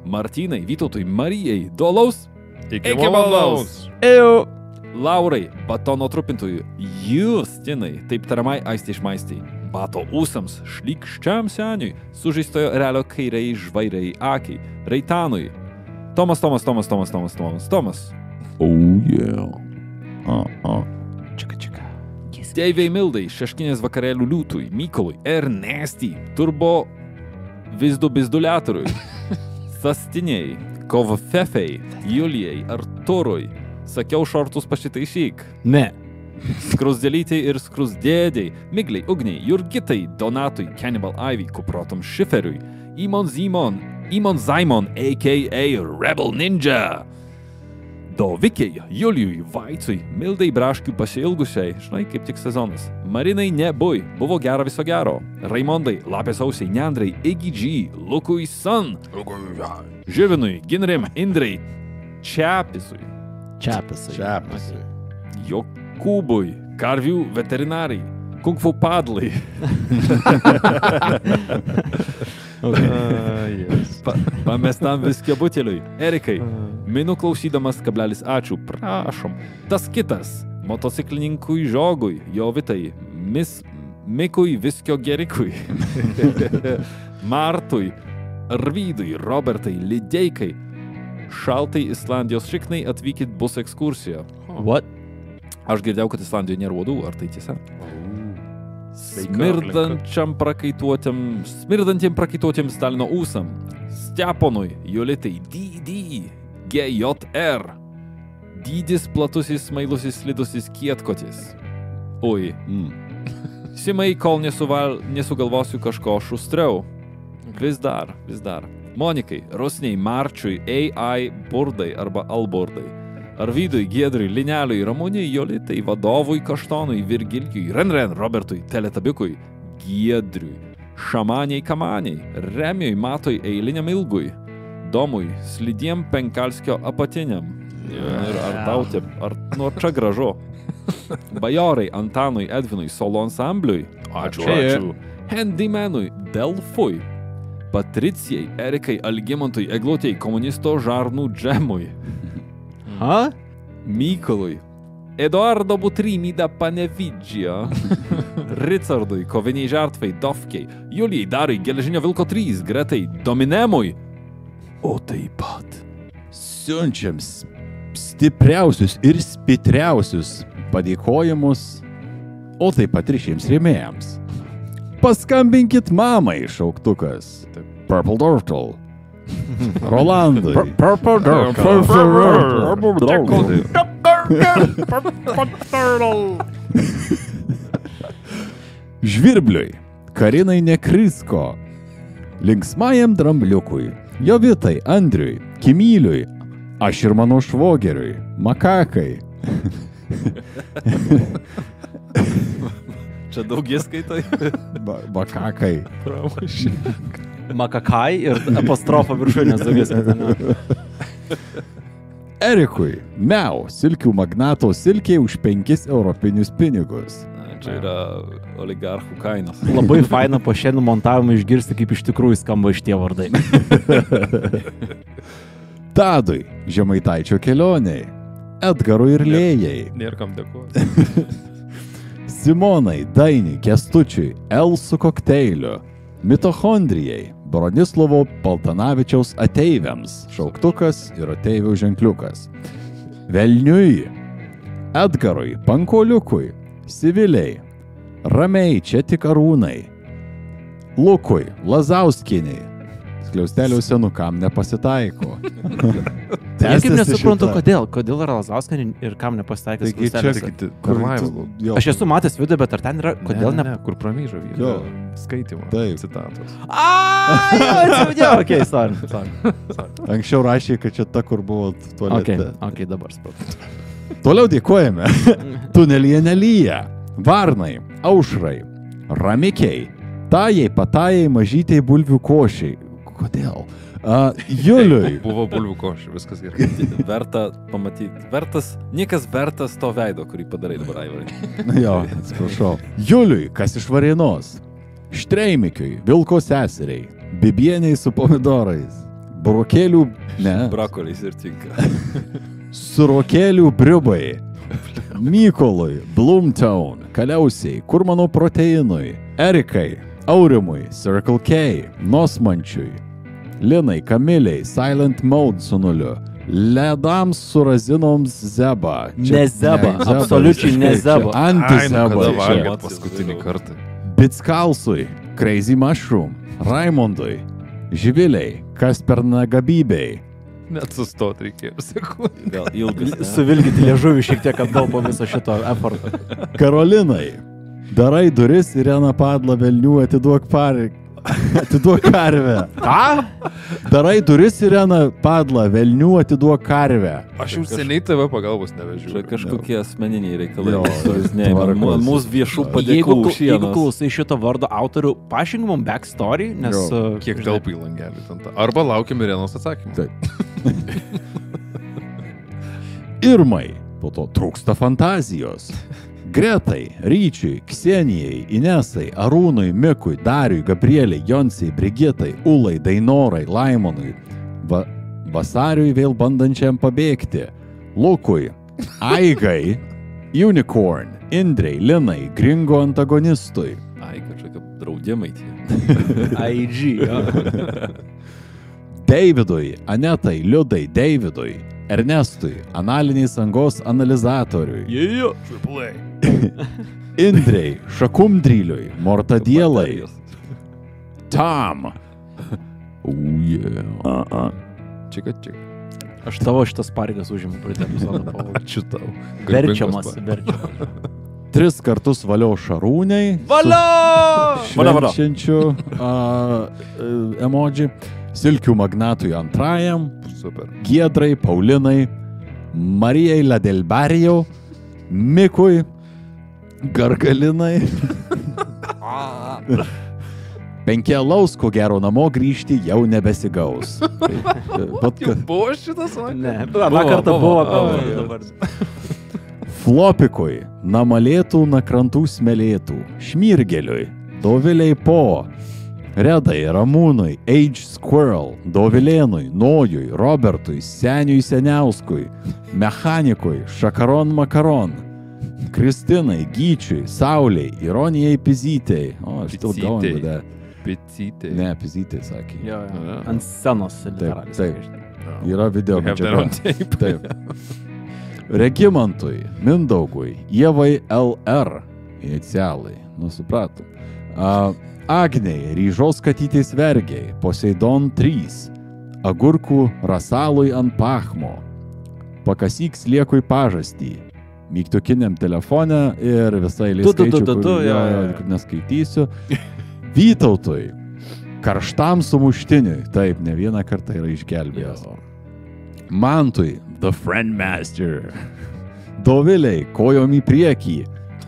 Martynai Vytautui Marijai Duolaus. Iki malonaus. Ėjau. Laurai Batono trupintojui. Justinai taip tariamai Aistė Šmaistei. Bato ūsams šlykščiam seniui. Sužaistojo realio kairiai žvairiai akiai. Reitanui. Tomas. Oh yeah. Čika. Deivei Mildai, Šeškinės vakarėlių liūtui, Mykolui, Ernestį, Turbo Vizduliatoriui, Sastiniai, Kovfefei, Julijai, Arturui, sakiau šortus pašitaišyk, Ne. Skrusdėlytei ir Skrusdėdei, Migliai, Ugniai, Jurgitai, Donatui, Cannibal Ivy, Kuprotam Šiferiui, Imon Zaimon, a.k.a. Rebel Ninja, Dovikiai, Julijui, Vaicui, Mildai Braškių pasiilgusiai, žinai, kaip tik sezonas. Marinai Nebui, buvo gera viso gero. Raimondai, Lapės ausiai, Neandrai, Iggy G, Lukui Sun, Živinui, Ginrim, Indrai, Čiapisui, Jokūbui, Karvių veterinarai, Kungfu padlai, pamestam viskio buteliui, Erikai, Minų klausydamas kablelis ačiū, prašom. Tas kitas, motociklininkui Žogui, Jovitai, Mikui viskio gerikui, Martui, Arvydui, Robertai, Lideikai, Šaltai Islandijos šiknai atvykit bus ekskursija. What? Aš girdėjau, kad Islandijoje nėra uodų, ar tai tiesa? Smirdantiem prakaituotiem Stalino ūsam, Steponui, Julitai, DD, GJR, dydis platusis, smailusis, slidusis, kietkotis. Oi. Simai, kol nesugalvosiu kažko šustriau. Vis dar. Monikai, Rusniai, Marčiui, AI burdai arba alburdai. Arvydui, Giedriui, Lineliui, Ramūnei, Jolitai, Vadovui, Kaštonui, Virgilijui, Renren, Robertui, Teletabiukui, Giedriui, Šamaniai, Kamaniai, Remijui, Matui, Eiliniam Ilgui, Domui, Slidiem Penkalskio apatiniam. Ir ar tautė, ar nuo čia gražu. Bajorai, Antanui, Edvinui, Solo ansambliui. Ačiū. Handymanui, Delfui. Patricijai, Erikai, Algimantui, Eglutei, komunisto žarnų džemui. Ha? Mykolui, Eduardo Butrimida Panevidžio, Richardui, Koviniai žartvai, Dofkiai, Julijai, Dariui, Geležinio Vilko 3, Gretai, Dominemui. O taip pat Siunčiam stipriausius ir spitriausius padėkojimus, o taip pat ir šiems rėmėjams. Paskambinkit mamai, šauktukas. Purple Turtle. Rolandui. Purple Žvirbliui. Karinai Nekrisko. Linksmajam Drambliukui. Jovitai, Andriui, Kimyliui. Aš ir mano švogeriui. Makakai. Čia daugies skaitai. Makakai. Makakai ir apostrofo viršūnės daugies. Erikui. Miau. Silkių magnato silkiai už 5 europinius pinigus. Čia yra oligarchų kainos. Labai faina po šiandien montavimą išgirsti, kaip iš tikrųjų skamba šitie vardai. Tadui. Žemaitaičio kelioniai. Edgarui ir Lėjai. Nėra kam dėkoti. Simonai, Dainiui, Kestučiui, Elsų kokteiliu, Mitochondrijai, Bronislovo Paltanavičiaus ateiviams, šauktukas ir ateivių ženkliukas, Velniui, Edgarui, Pankoliukui, Siviliai, Ramiai, čia tik Arūnai, Lukui, Lazauskiniai, skliaustelių senukam nepasitaiko. Aš kaip nesuprantu, kodėl yra Lazauskiniai ir kam nepasitaiko Karlaivo. Aš esu matęs video, bet ar ten yra, kodėl ne... Kur pramyžo Jo. skaitimo. Taip. Citatos. Okay, sorry. Anksčiau rašė, kad čia ta, kur buvo tualete. Okay, dabar supratau. Toliau dėkojame. Tunelyje nelyja. Varnai, Aušrai, Ramikiai, Tajai, Patajai, Mažytei bulvių košiai. Kodėl? Juliui. Buvo bulvių košė, viskas gerai. Verta pamatyti. Niekas vertas to veido, kurį padarai dabar, Aivarai. Jo, atsiprašau. Juliui, kas iš Varėnos. Štreimikiui, Vilko seseriai, bibieniai su pomidorais, burokėlių, ne, Brokoliais ir tinka. surokėlių briubai, Mykolui, Bloomtown, Kaliausiai, kur mano proteinui, Erikai, Aurimui, Circle K, Nosmančiui, Linai, Kamiliai, Silent Mode su nuliu, Ledams su razinoms Zeba. Ne Zeba, absoliučiai ne Zeba. Anti-Zeba. Kada čia. valgėt paskutinį kartą? Bitskalsui, Crazy Mushroom, Raimondui, Živiliai, Kaspernagabybei, Net sustot reikėjo sekundę. Gal ilgas. ne? Suvilgyti liežuvį šiek tiek atgal po viso šito efforto. Karolinai, darai duris Irena Padla velnių, atiduok karvę. Ką? Darai duris Irena Padla velnių, atiduok karvę. Aš jau seniai TV pagalbos Čia nevežiu. kažkokie asmeniniai reikalai. Jo, Suviznėjimai. Mūsų viešų Jeigu, padėkų jeigu šienos. klausai šito vardo autorių, paaiškink mum backstory, nes... Kiek telpa į langelį ten tą. Arba laukiam Irenos atsakymą. Taip. Irmai, po to trūksta fantazijos. Gretai, Ryčiui, Ksenijai, Inesai, Arūnui, Mikui, Dariui, Gabrieliai, Jonsijai, Brigitai, Ulai, Dainorai, Laimonui, Vasariui vėl bandančiam pabėgti, Lukui, Aigai, Unicorn, Indrei, Linai, Gringo antagonistui, Ai, kažkokie draudimai tie. IG. Davidui, Anetai, Liudai, Davidui, Ernestui, analiniais angos analizatoriui, Indrei, Šakumdryliui, Mortadielai, Tam. Oh yeah. Čika. Aš tavo šitas pareigas užimu pradėti epizodą pavogti. Ačiū tau. Verčiamas. 3 kartus valio Šarūnei. Valio! Švenčiančių emoji. Silkių magnatui antrajam. Super. Giedrai, Paulinai, Marijai Ladelbarijau, Mikui, Gargalinai. 5 alaus, ko gero namo grįžti jau nebesigaus. Buvo šitas vakar? Ne, tą kartą buvo. Dabar. Flopikui, Namalėtų, Nakrantų smelėtų, Šmirgeliui, Doviliai Po, Redai, Ramūnui, Age Squirrel, Dovilėnui, Nojui, Robertui, Seniui Seniauskui, Mechanikui, Šakaron Makaron, Kristinai, Gyčiui, Sauliai, Ironijai Pizytei. O, aš still going with that. Picytė. Ne, Pizytei sakė. Jo. Ant scenos literaliai. Taip. Yra video We have their own medžiaga. Taip. Regimantui, Mindaugui, Ievai LR, inicialai, supratom. Agniai, Ryžos katytės vergiai, Poseidon 3, Agurkų Rasalui ant Pachmo, Pakasyk Sliekui pažastį, mygtukiniam telefone ir visai skaičių, kur neskaitysiu. Vytautui, Karštam sumuštiniui, taip, ne vieną kartą yra išgelbėjęs. Mantui, The Friend Master, Doviliai, Kojom į priekį,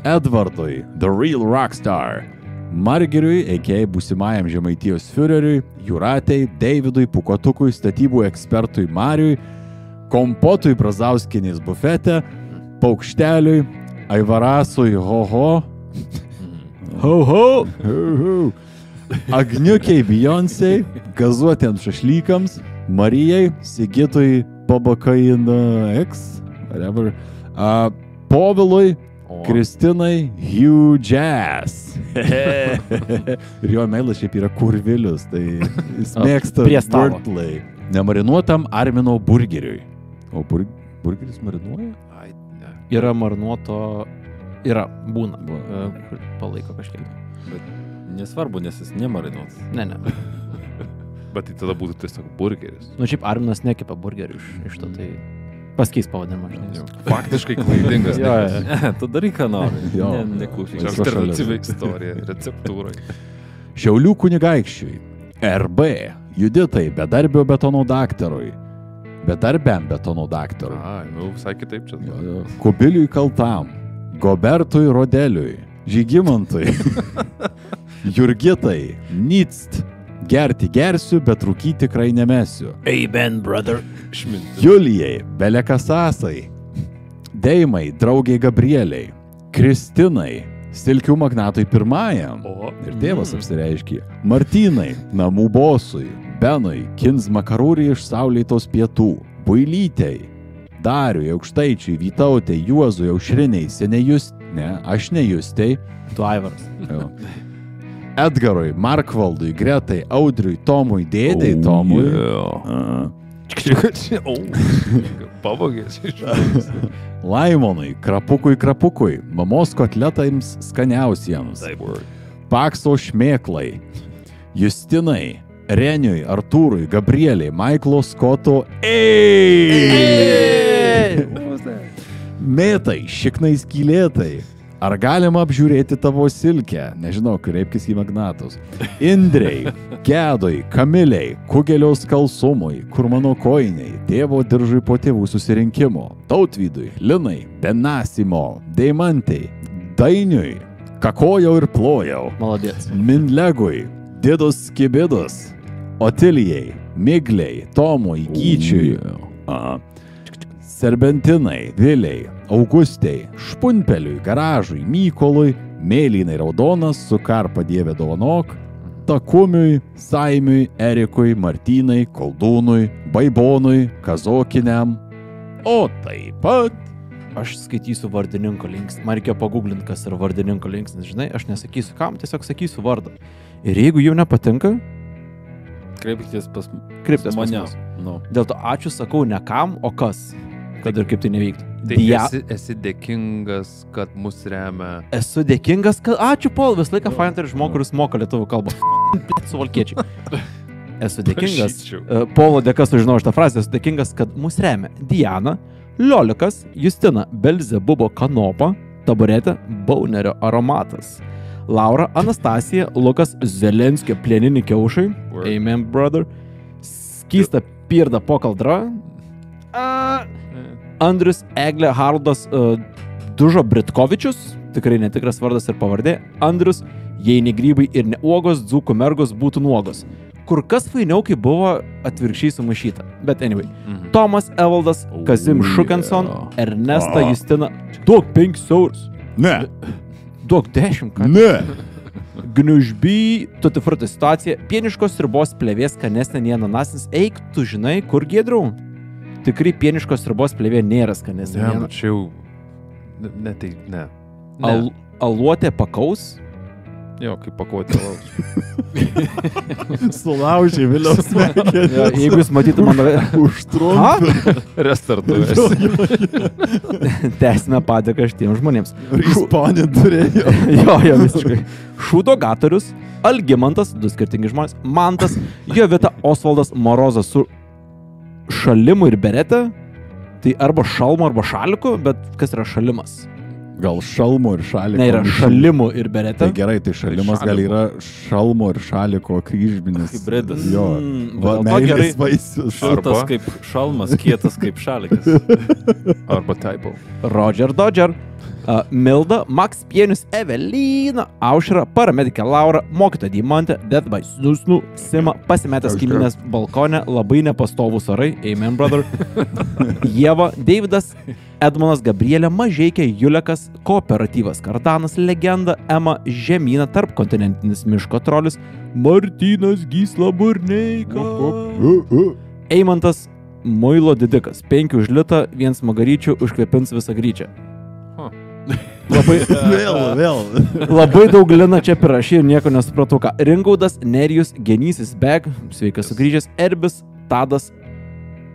Edvardui, The Real Rockstar, Margiriui, eikiai būsimajam Žemaitijos Führeriui, Jūratei, Davidui, Pukotukui, statybų ekspertui Mariui, Kompotui Brazauskinis bufete, Paukšteliui, Aivarasui Ho-Ho, Ho-Ho, Agniukiai Beyoncei, Gazuotiems šašlykams, Marijai, Sigitui Pabakain X, whatever, Povilui, Kristinai, Hugh Jazz. Ir jo meilas šiaip yra Kurvilius, tai jis mėgsta wordplay. Nemarinuotam Armino burgeriui. O burgeris marinuoja? Ai, ne. Yra marinuoto... Yra, būna. Palaiko kažkiek. Bet nesvarbu, nes jis nemarinuotas. Ne. Bet tai tada būtų tiesiog burgeris. Nu, šiaip Arminas nekepa burgerių iš to, tai paskeis pavadinimą, žinai. Faktiškai klaidingas. Tu daryk, ką nori. Jo. Neklausyk. Čia alternatyvi istorija, receptūrai. Šiaulių kunigaikščiui. RB. Juditai, bedarbio betono daktarui. Bedarbiam betono daktarui. Ai, nu visai kitaip čia. Kubiliui Kaltam. Gobertui Rodeliui. Žygimantui. Jurgitai. Nict. Gerti gersiu, bet rūkyti tikrai nemesiu. Amen, brother. Julijai, Belekasasai, Deimai, draugiai Gabrieliai, Kristinai, Silkių magnatui pirmajam. Ir tėvas apsireiškė. Martynai, namų bosui, Benui, Kins makarūrį iš saulėtos pietų, Builytei, Dariui, Aukštaičiui, Vytautei, Juozui, Aušriniai, aš ne Justei. Tu Aivaras. Edgarui, Markvaldui, Gretai, Audriui, Tomui, dėdei Tomui. Pavogės. Laimonui, Krapukui, mamos kotletams skaniausiems. Pakso šmėklai, Justinai, Reniui, Artūrui, Gabrieliai, Maiklo Skoto, Mėtai, šiknai skylėtai. Ar galima apžiūrėti tavo silkę? Nežinau, kreipkis į magnatus. Indrei, Gedui, Kamiliai, Kugelio skalsumui, kur mano koiniai, tėvo diržui po tėvų susirinkimo, Tautvydui, Linai, Benasimo, Deimantei, Dainiui, kakojau ir plojau. Maladėts. Minlegui, Didus Skibidus, Otilijai, Migliai, Tomui, Gyčiui, Serbentinai, Viliai, Augustei, Špunpeliui, Garažui, Mykolui, Mėlynai Raudonas, Sukarpa Dieve dovanok, Takumiui, Saimiui, Erikui, Martynai, Koldūnui, Baibonui, Kazokiniam, o taip pat... Aš skaitysiu vardininko linksnį. Man reikėjo paguglinti, kas yra vardininko linksnis. Žinai, aš nesakysiu kam, tiesiog sakysiu vardą. Ir jeigu jau nepatinka, Kreipkitės pas mane. No. Dėl to ačiū sakau ne kam, o kas. Kad ir kaip tai nevyktų. Tai esi dėkingas, kad mus remia. Esu dėkingas, kad... Ačiū, Paul, visą laiką fain turi žmogų, kuris moka lietuvių kalbą. Suvalkiečiai. Esu dėkingas. Paulo dėka sužinau šitą frazę. Esu dėkingas, kad mus remia Diana, Liolikas, Justina, Belzebubo Kanopa, Taburetė, Baunerio aromatas, Laura, Anastasija, Lukas, Zelenskio plieninį kiaušai, Amen, brother, Skysta Pirda Pokaldra, Andrius, Eglė, Haroldas, Dužo Britkovičius, tikrai netikras vardas ir pavardė, Andrius, jei ne grybai ir ne uogos, dzūkų mergos būtų nuogos. Kur kas fainiau, kai buvo atvirkščiai sumaišyta. Bet anyway. Tomas Evaldas, Kazim Šukenson, Ernesta Justina. Duok 5 eurus. Ne. Duok 10, ką? Ne. Gniužby, tutifruta situacija, pieniškos sriubos plėvės skanesnė nei ananasinis. Eik, tu žinai, kur Giedriau? Tikrai pieniškos sriubos plėvė nėra skanesnė. Ne, čia jau... Ne. Aluotė pakaus. Jo, kaip pakuoti alaus. Sulaužiai Viliaus smegenis. Jeigu jūs matytų mano... Užtrumpi. Restartuojas. Tęsime padėką šitiems žmonėms. Respawnį turėjo. Jo, visiškai. Šūdogatorius, Algimantas, 2 skirtingi žmonės, Mantas, Jovita, Osvaldas, Morozas su šalimu ir berete. Tai arba šalmu, arba šaliku, bet kas yra šalimas? Gal šalmo ir šaliko. Ne, yra šalimu ir berete. Tai gerai, tai šalimas gal yra šalmo ir šaliko kryžminis. Hibridas. Jo. Va, meilės vaisius. Šiltas kaip šalmas, kietas kaip šalikas. Arba typo. Roger Dodger, Milda, Max Pienius, Evelina, Aušra, paramedikė Laura, mokytoja Dimantė, Death by Snusnu, Sima, pasimetęs kaimynės balkone, labai nepastovūs orai, Amen, brother, Ieva, Deividas, Edmonas, Gabrielė, Mažeikė, Julekas, Kooperatyvas Kardanas, Legenda, Ema, Žemyna, Tarpkontinentinis miško trolis, Martynas Gysla Burneika, Eimantas, Muilo didikas, 5 už litą, 1 magaryčių užkvepins visą gryčią. Labai, Vėl. labai daug lina čia prirašė ir nieko nesupratau ką. Ringaudas, Nerijus, Genysis Beg, sveikas sugrįžęs, Erbis, Tadas,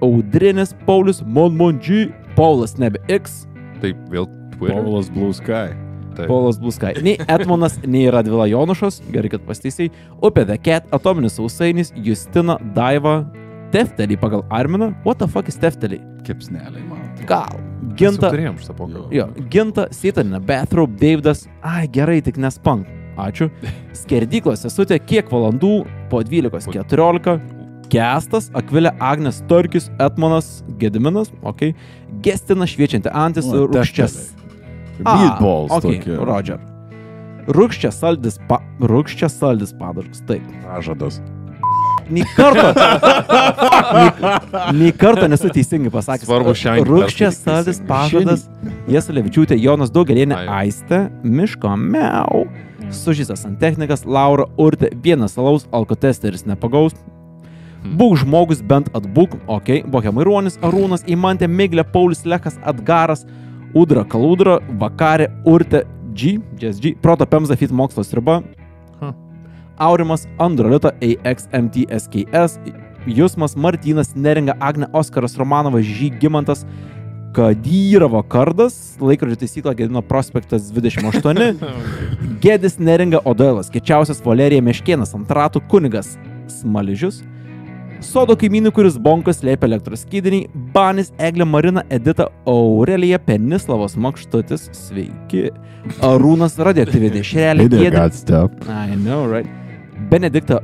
Audrinis, Paulius, Monmonji, Paulas nebe X, Taip, vėl Twitter. Paulas Blue Sky. Taip. Paulas Bluskai. Nei Etmonas, nei Radvila Jonušas, gerai, kad pasteisiai, Upė The Cat, Atominis Sausainis, Justina, Daiva, Teftelį pagal Arminą. What the fuck is Teftelį? Kepsneliai, man. Gal. Ginta, Turėjom šitą pokalbį. jo, Ginta, Seitanina, Bathrobe, Davidas, gerai, tik nespang. Ačiū. Skerdyklos sesutė, kiek valandų, po 12:14. Kestas, Akvilė, Agnes, Torkis, Etmonas, Gediminas, okei. Gestina, šviečianti Antis, Rūkščias. Meatballs Okay, tokie. Roger. Rūkščias saldis padažas, taip. Pažadas. nei karto nesu teisingai pasakęs. Svarbu šiandien Rūkščias perskaityti salis pažadas. Jesulevičiūtė, Jonas Daugelienė, Ai. Aistė, Miško Miau, Sužysas Santechnikas, Laura Urtė, vienas alaus, alkotesteris nepagaus. Būk žmogus, bent atbūk, ok, Bohemai Ruonis, Arūnas, Imantė, Miglė, Paulius Lechas, Adgaras, Udra Kaludra, Vakarė, Urtė, Jazz G, Proto Pemza Fit Mokslos riba, Aurimas, Androlita, AXMT, SKS, Jusmas, Martynas, Neringa, Agne, Oskaras, Romanovas, Žygimantas, Kadyrovo Kardas, laikrodžio taisykla Gedino prospektas 28, Gedis, Neringa, Odoilas, Kečiausias, Valerija Meškėnas, Antratų, Kunigas, Smaližius, Sodo kaimynų, kuris bonkas lėpia elektros skydinį, Banis, Eglė, Marina, Edita, Aurelija, Penislavos Makštutis, sveiki, Arūnas, radioaktyvi dešrelė, I know, right? Benedikta,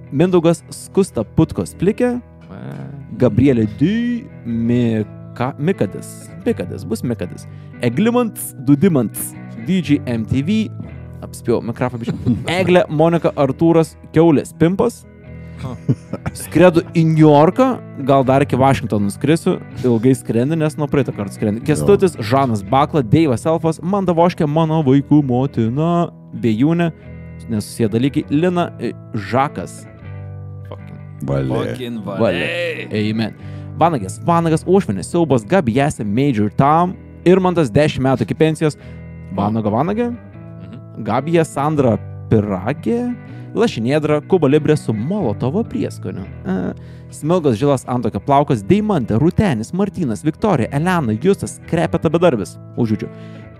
Mindaugas, Skusta Putkos Plikė, Gabrielė D. Mikadis, bus Mikadis, Eglimants, Dudimants, DJ MTV, apspėjau mikrofą biškai, Eglė, Monika, Artūras, Kiaulės Pimpas, skredu į New Yorką, gal dar iki Vašingtono skrisiu, ilgai skrendi, nes nuo praeitą kartą skrendi. Kestutis, Žanas Bakla, Deivas Elfas, Manda Voškė, mano vaikų motina, Vėjūnė, nesusiję dalykai, Lina, Žakas. Fucking Valė. Amen. Vanagas, Uošvinės, Siaubas, Gabi, Jasė, Major, Tam, Irmantas, 10 metų iki pensijos, Vanagė, Gabija, Sandra, Piragė, Lašinėdra, Kuba Librė su Molotovo prieskoniu. Smilgas, Žilas, Antokio plaukas, Deimantė, Rūtenis, Martynas, Viktorija, Elena, Justas, Krepeta bedarbis, užžiūdžiu.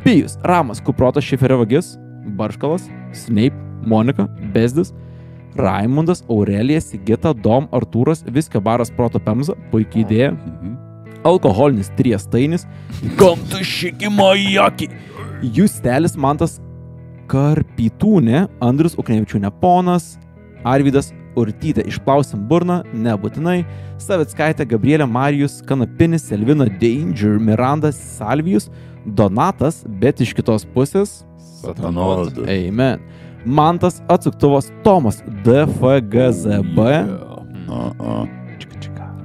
Pijus, Ramas, Kuprotas, Šiferio vagis, Barškalas, Snape, Monika, Bezdis, Raimundas, Aurelija, Sigita, Dom, Artūras, Viskio baras Proto Pemza, puikiai idėja. Alkoholinis triestainis, Gamtu šikimo į akį. Justelis, Mantas, Karpytūnė, Andrius Uknevičiūnė Ponas, Arvydas Urtytė išplausim burną, nebūtinai, Savickaitė, Gabrielė, Marijus, Kanapinis, Selvina, Danger, Miranda, Salvijus, Donatas, bet iš kitos pusės, Satanod. Amen. Mantas, Atsuktuvas, Tomas, DFGZB,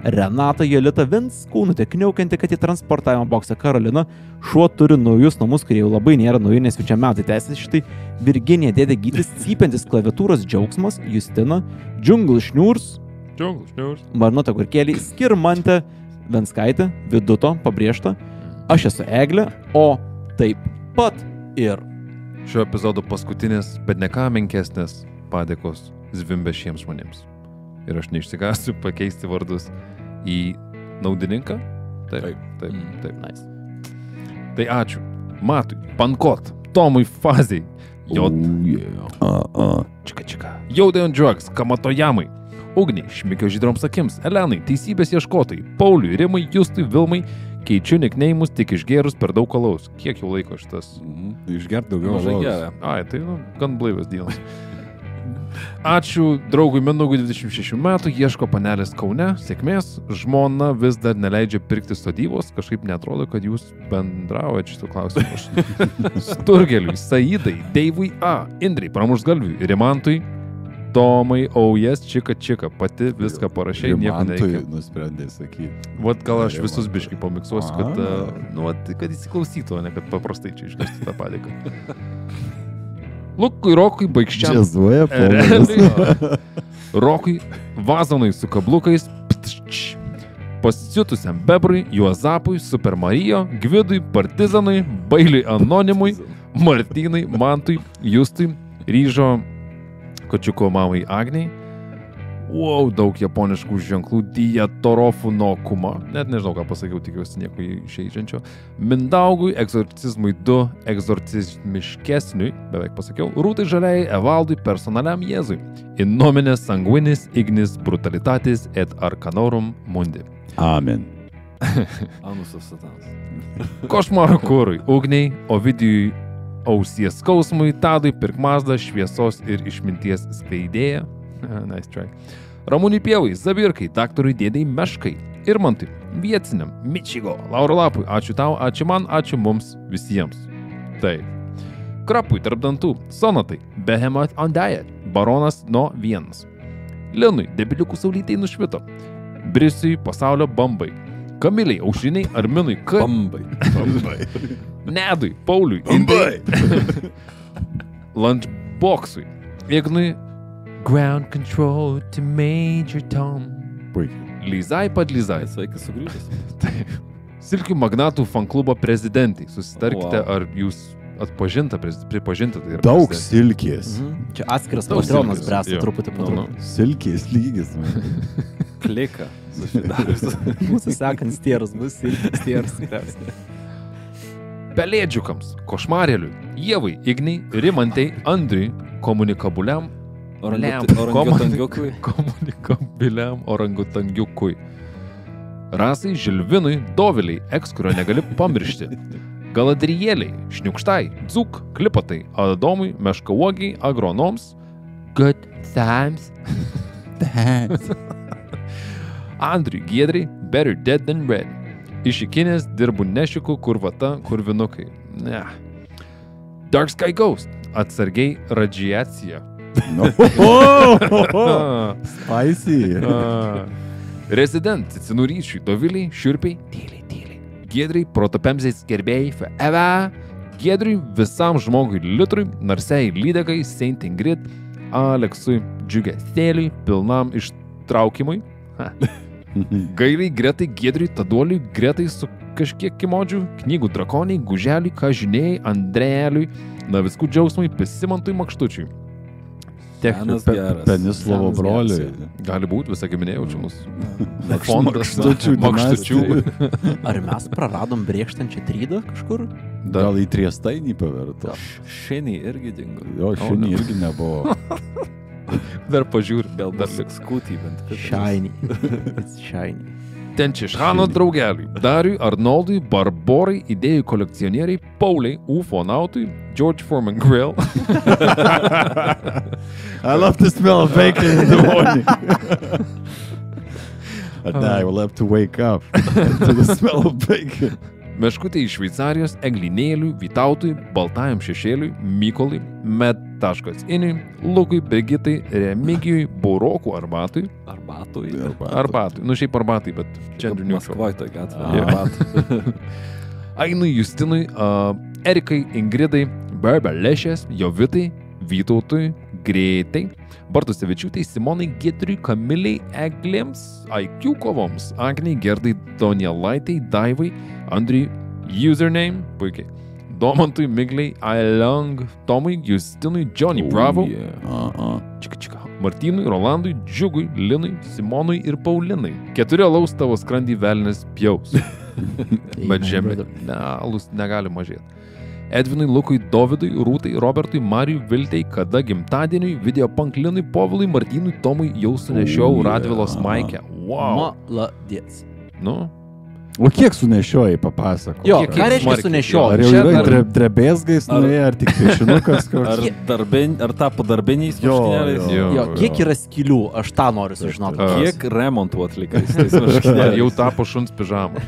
Renata, Jolita, Vinskūnutė, Kniaukianti, kad į transportavimo boksą Karolina, šuo turi naujus namus, kurie jau labai nėra nauji, nes jau čia metai tęsiasi šitai, Virginija, Dėdė Gytis, Cypiantis klaviatūros džiaugsmas, Justina, Džungl Šniūrs, Marnota Gurkėlį, Skirmantė, Venskaitė, Viduto, pabrėžta, aš esu Eglė, o taip pat ir Šio epizodo paskutinės, bet ne ką menkesnės padėkos zvimbė šiems žmonėms. Ir aš neišsigąsiu pakeisti vardus į naudininką. Taip. Nice. Tai ačiū. Matui, Pankot, Tomui Fazei, Čika, Jaudai on Drugs, Kamatojamai, Ugniai, Šmikio žydroms akims, Elenai, Teisybės ieškotojai, Pauliui, Rimai, Justui, Vilmai, keičiu nikneimus tik išgerus per daug alaus. Kiek jau laiko šitas? Išgert daugiau alaus. Ai, tai gan blaivas dienas. Ačiū draugui Mindaugui 26 metų, ieško panelės Kaune, sėkmės, žmona vis dar neleidžia pirkti sodybos, kažkaip netrodo, kad jūs bendraujate šitų klausimų. Sturgeliui, Saidai, Deivui A, Indrai, Pramušgalviui, Rimantui, Tomai, Aujas, Čika, pati viską parašiai, nieko nereikia. Nusprendė sakyti. Vat gal aš visus biškai pamiksuosiu, kad įsiklausytų, o ne kad paprastai čia išgirstų tą padėką. Lukui, Rokui, Baikščiam. Džiazuoja, Rokui, Vazonui su kablukais, pasisiutusiam Bebrui, Juozapui, Super Marijo, Gvidui, Partizanui, Bailiui Anonimui, Martynai, Mantui, Justui, Ryžo, Kočiuko mamai Agniai. Wow, daug japoniškų ženklų, Dietorofu no Kuma, net nežinau, ką pasakiau, tikiuosi nieko išeidžiančio. Mindaugui, Egzorcizmui 2, Egzorcizmiškesniui, beveik pasakiau, Rūtai Žaliai, Evaldui, Personaliam Jėzui, In nomine sanguinis ignis brutalitatis et arcanorum mundi. Amen. Anusas satanas. Košmaro kurui, Ugniai, Ovidijui, ausies skausmui, Tadui, Pirkmazda, šviesos ir išminties skleidėja. Nice try. Ramūnui Pievai, Zabirkai, daktarui Dėdei Meškai, Irmantui, Vieciniam, Mičigo, Lauro Lapui, ačiū tau, ačiū man, ačiū mums visiems. Taip. Krapui tarp dantų, Sonatai, Behemoth on Diet, Baronas No 1, Linui debiliukų saulytei nušvito. Brisiui pasaulio bambai. Kamiliai, Aušriniai, Arminui K. Bambai. Nedui, Pauliui, Indai. Lunchboxui. Ignui Ground Control to Major Tom. Puikiai. Lyzai padlyzai. Sveikas sugrįžęs. Silkių magnatų fanklubo prezidentai. Susitarkite, Wow. ar jūs pripažinta tai yra. Daug prezidentė. silkės. Čia atskiras Daug patronas silkės, bręsta jo. truputį po Nu, truputį. Silkės lygis. Klika. Susidarius. Mūsų sekant stieras bus stieras tikriausiai. Pelėdžiukams, Košmarėliui, Ievai, Igniai, Rimantei, Andriui, komunikabuliam Orangutangiukui. komunikabiliam orangutangiukui. Rasai, Žilvinui, Doviliai, eks, kurio negali pamiršti. Galadrieliai, Šniukštai, Dzuk, Klipatai, Adomui, Meškauogiai, Agronoms, Good Times, Andriui, Giedrai, Better Dead Than Red. Išikinės dirbu nešiku, kurvata, kurvinukai. Ne. Dark Sky Ghost, atsargiai radiacija. Spicy. Resident, Cicinų ryšiui, Doviliai, Šiurpiai, tyliai. Giedrai, protopemzės gerbėjai, forever. Giedriui, visam žmogui litrui, Narsiai lydegai, Saint Ingrid, Aleksui, Džiugesėliui, pilnam ištraukimui. Gailiai, Gretai, Giedriui, Taduoliui, Gretai su kažkiek kimodžių, knygų drakoniai, Guželiui, Kažinėjai, Andrėjeliui, Naviskų džiausmui, Pisimantui, Makštučiui. Senas geras. Penislovo Senas broliui. geras, Gali būti, visą giminė jaučiamus. Makštučių Makštučių. Ar mes praradom brėkštančią trydą kažkur? Gal į triestainį paverto. Šinį irgi dingo. Jo, šiandien irgi nebuvo. Dar pažiūrė, Gal dar bus skūtį bent. Shiny. It's shiny. Tenčišano draugeliui, Dariui, Arnoldui, Barborai, idėjų kolekcionieriai, Pauliai, ufonautui, George Foreman Grill, I love the smell of bacon in the morning. And now I will have to wake up to the smell of bacon. Meškutė iš Šveicarijos, Eglinėliui, Vytautui, Baltajam šešėliui, Mykolui, Med.iniui, Lukui, Brigitai, Remigijui, Burokų arbatui, Arbatui. Nu šiaip arbatai, bet čia neutral. Maskvoj toj gatvė. Ainui, Justinui, Erikai, Ingridai, Berbelešės, Jovitai, Vytautui, Greitai, Bartusevičiūtai, Simonai, Giedriui, Kamiliai, Eglėms, IQ kovoms, Agniai, Gerdai, Donielaitai, Daivai, Andriui, Username, puikiai, Domantui, Migliai, Ailong, Tomui, Justinui, Johnny Bravo, Čika, Martynui, Rolandui, Džiugui, Linui, Simonui ir Paulinai. 4 alaus tavo skrandį velnės pjaus. Bet žemė, alus negali mažėti. Edvinui, Lukui, Dovidui, Rūtai, Robertui, Marijui, Viltei, kada gimtadieniui, Videopunk Linui, Povilui, Martynui, Tomui jau sunešiau Radvilos maikę. Wow. Maladėts. Nu, O kiek sunešiojai, papasako? Jo, Kiek ką reiškia smarkiai, sunešioti? Ar jau Čia yra dar- drebėsgais nuėję, ar tik piešinukas kažkoks? Ar tapo darbiniais Jo, marškinėliais? jo. Jo, kiek yra skylių? Aš tą noriu sužinoti. Kiek remontų atlikai su tais ar marškinėliais? jau tapo šuns pižama.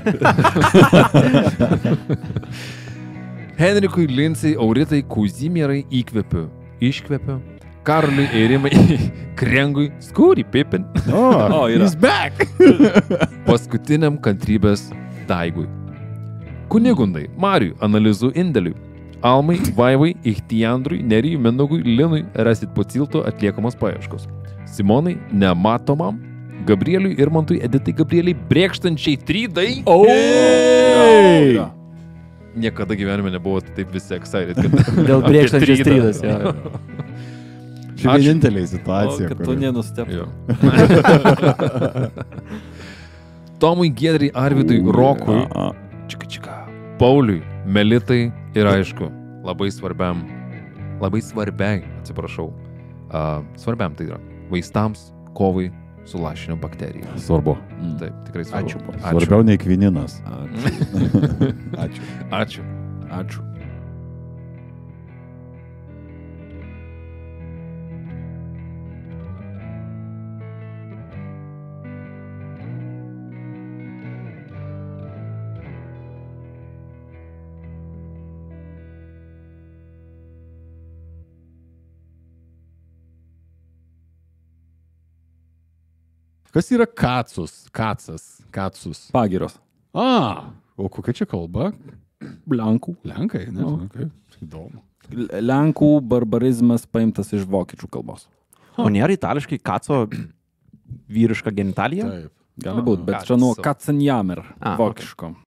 Henrikui, Linsai, Auritai, Kuzimierai įkvepiu. Iškvepiu. Karoliui, Eirimai, Krengui, Skūri, Pipin. O, yra. He's back! Paskutiniam kantrybės Daigui. Kunigundai, Mariui, Analizu Indeliui, Almai, Vaivai, Ichtijandrui, Nerijui, Mindogui, Linui rasit po cilto atliekamos paieškos. Simonai, Nematomam, Gabrieliui, Irmantui, Editai, Gabrieliai, Brėkštančiai Trydai. Hey! Niekada gyvenime nebuvo taip visi excited, kad Dėl apie brėkštančios trydą. trydas. Jo. Čia Ačiū. vienintelė O, situacija. kad kur- tu nenusteptum. Jo. Tomui, Giedrai, Arvidui, Rokui, Čika, Pauliui, Melitai ir aišku, labai svarbiai, atsiprašau, svarbiam tai yra vaistams, kovai su lašinio bakterija. Svarbu. Taip, tikrai svarbu. Ačiū. Svarbiau nei kvininas. Ačiū. Ačiū. Ačiū. Kas yra kacus? Kacus. Pagiros. O kokia čia kalba? Lenkų. Lenkai, ne? Okay. Įdomu. Lenkų barbarizmas paimtas iš vokiečių kalbos. O nėra itališkai kaco vyriška genitalija? Taip. Gali būti, bet čia nuo Katso. Katzenjammer Ah, vokiško.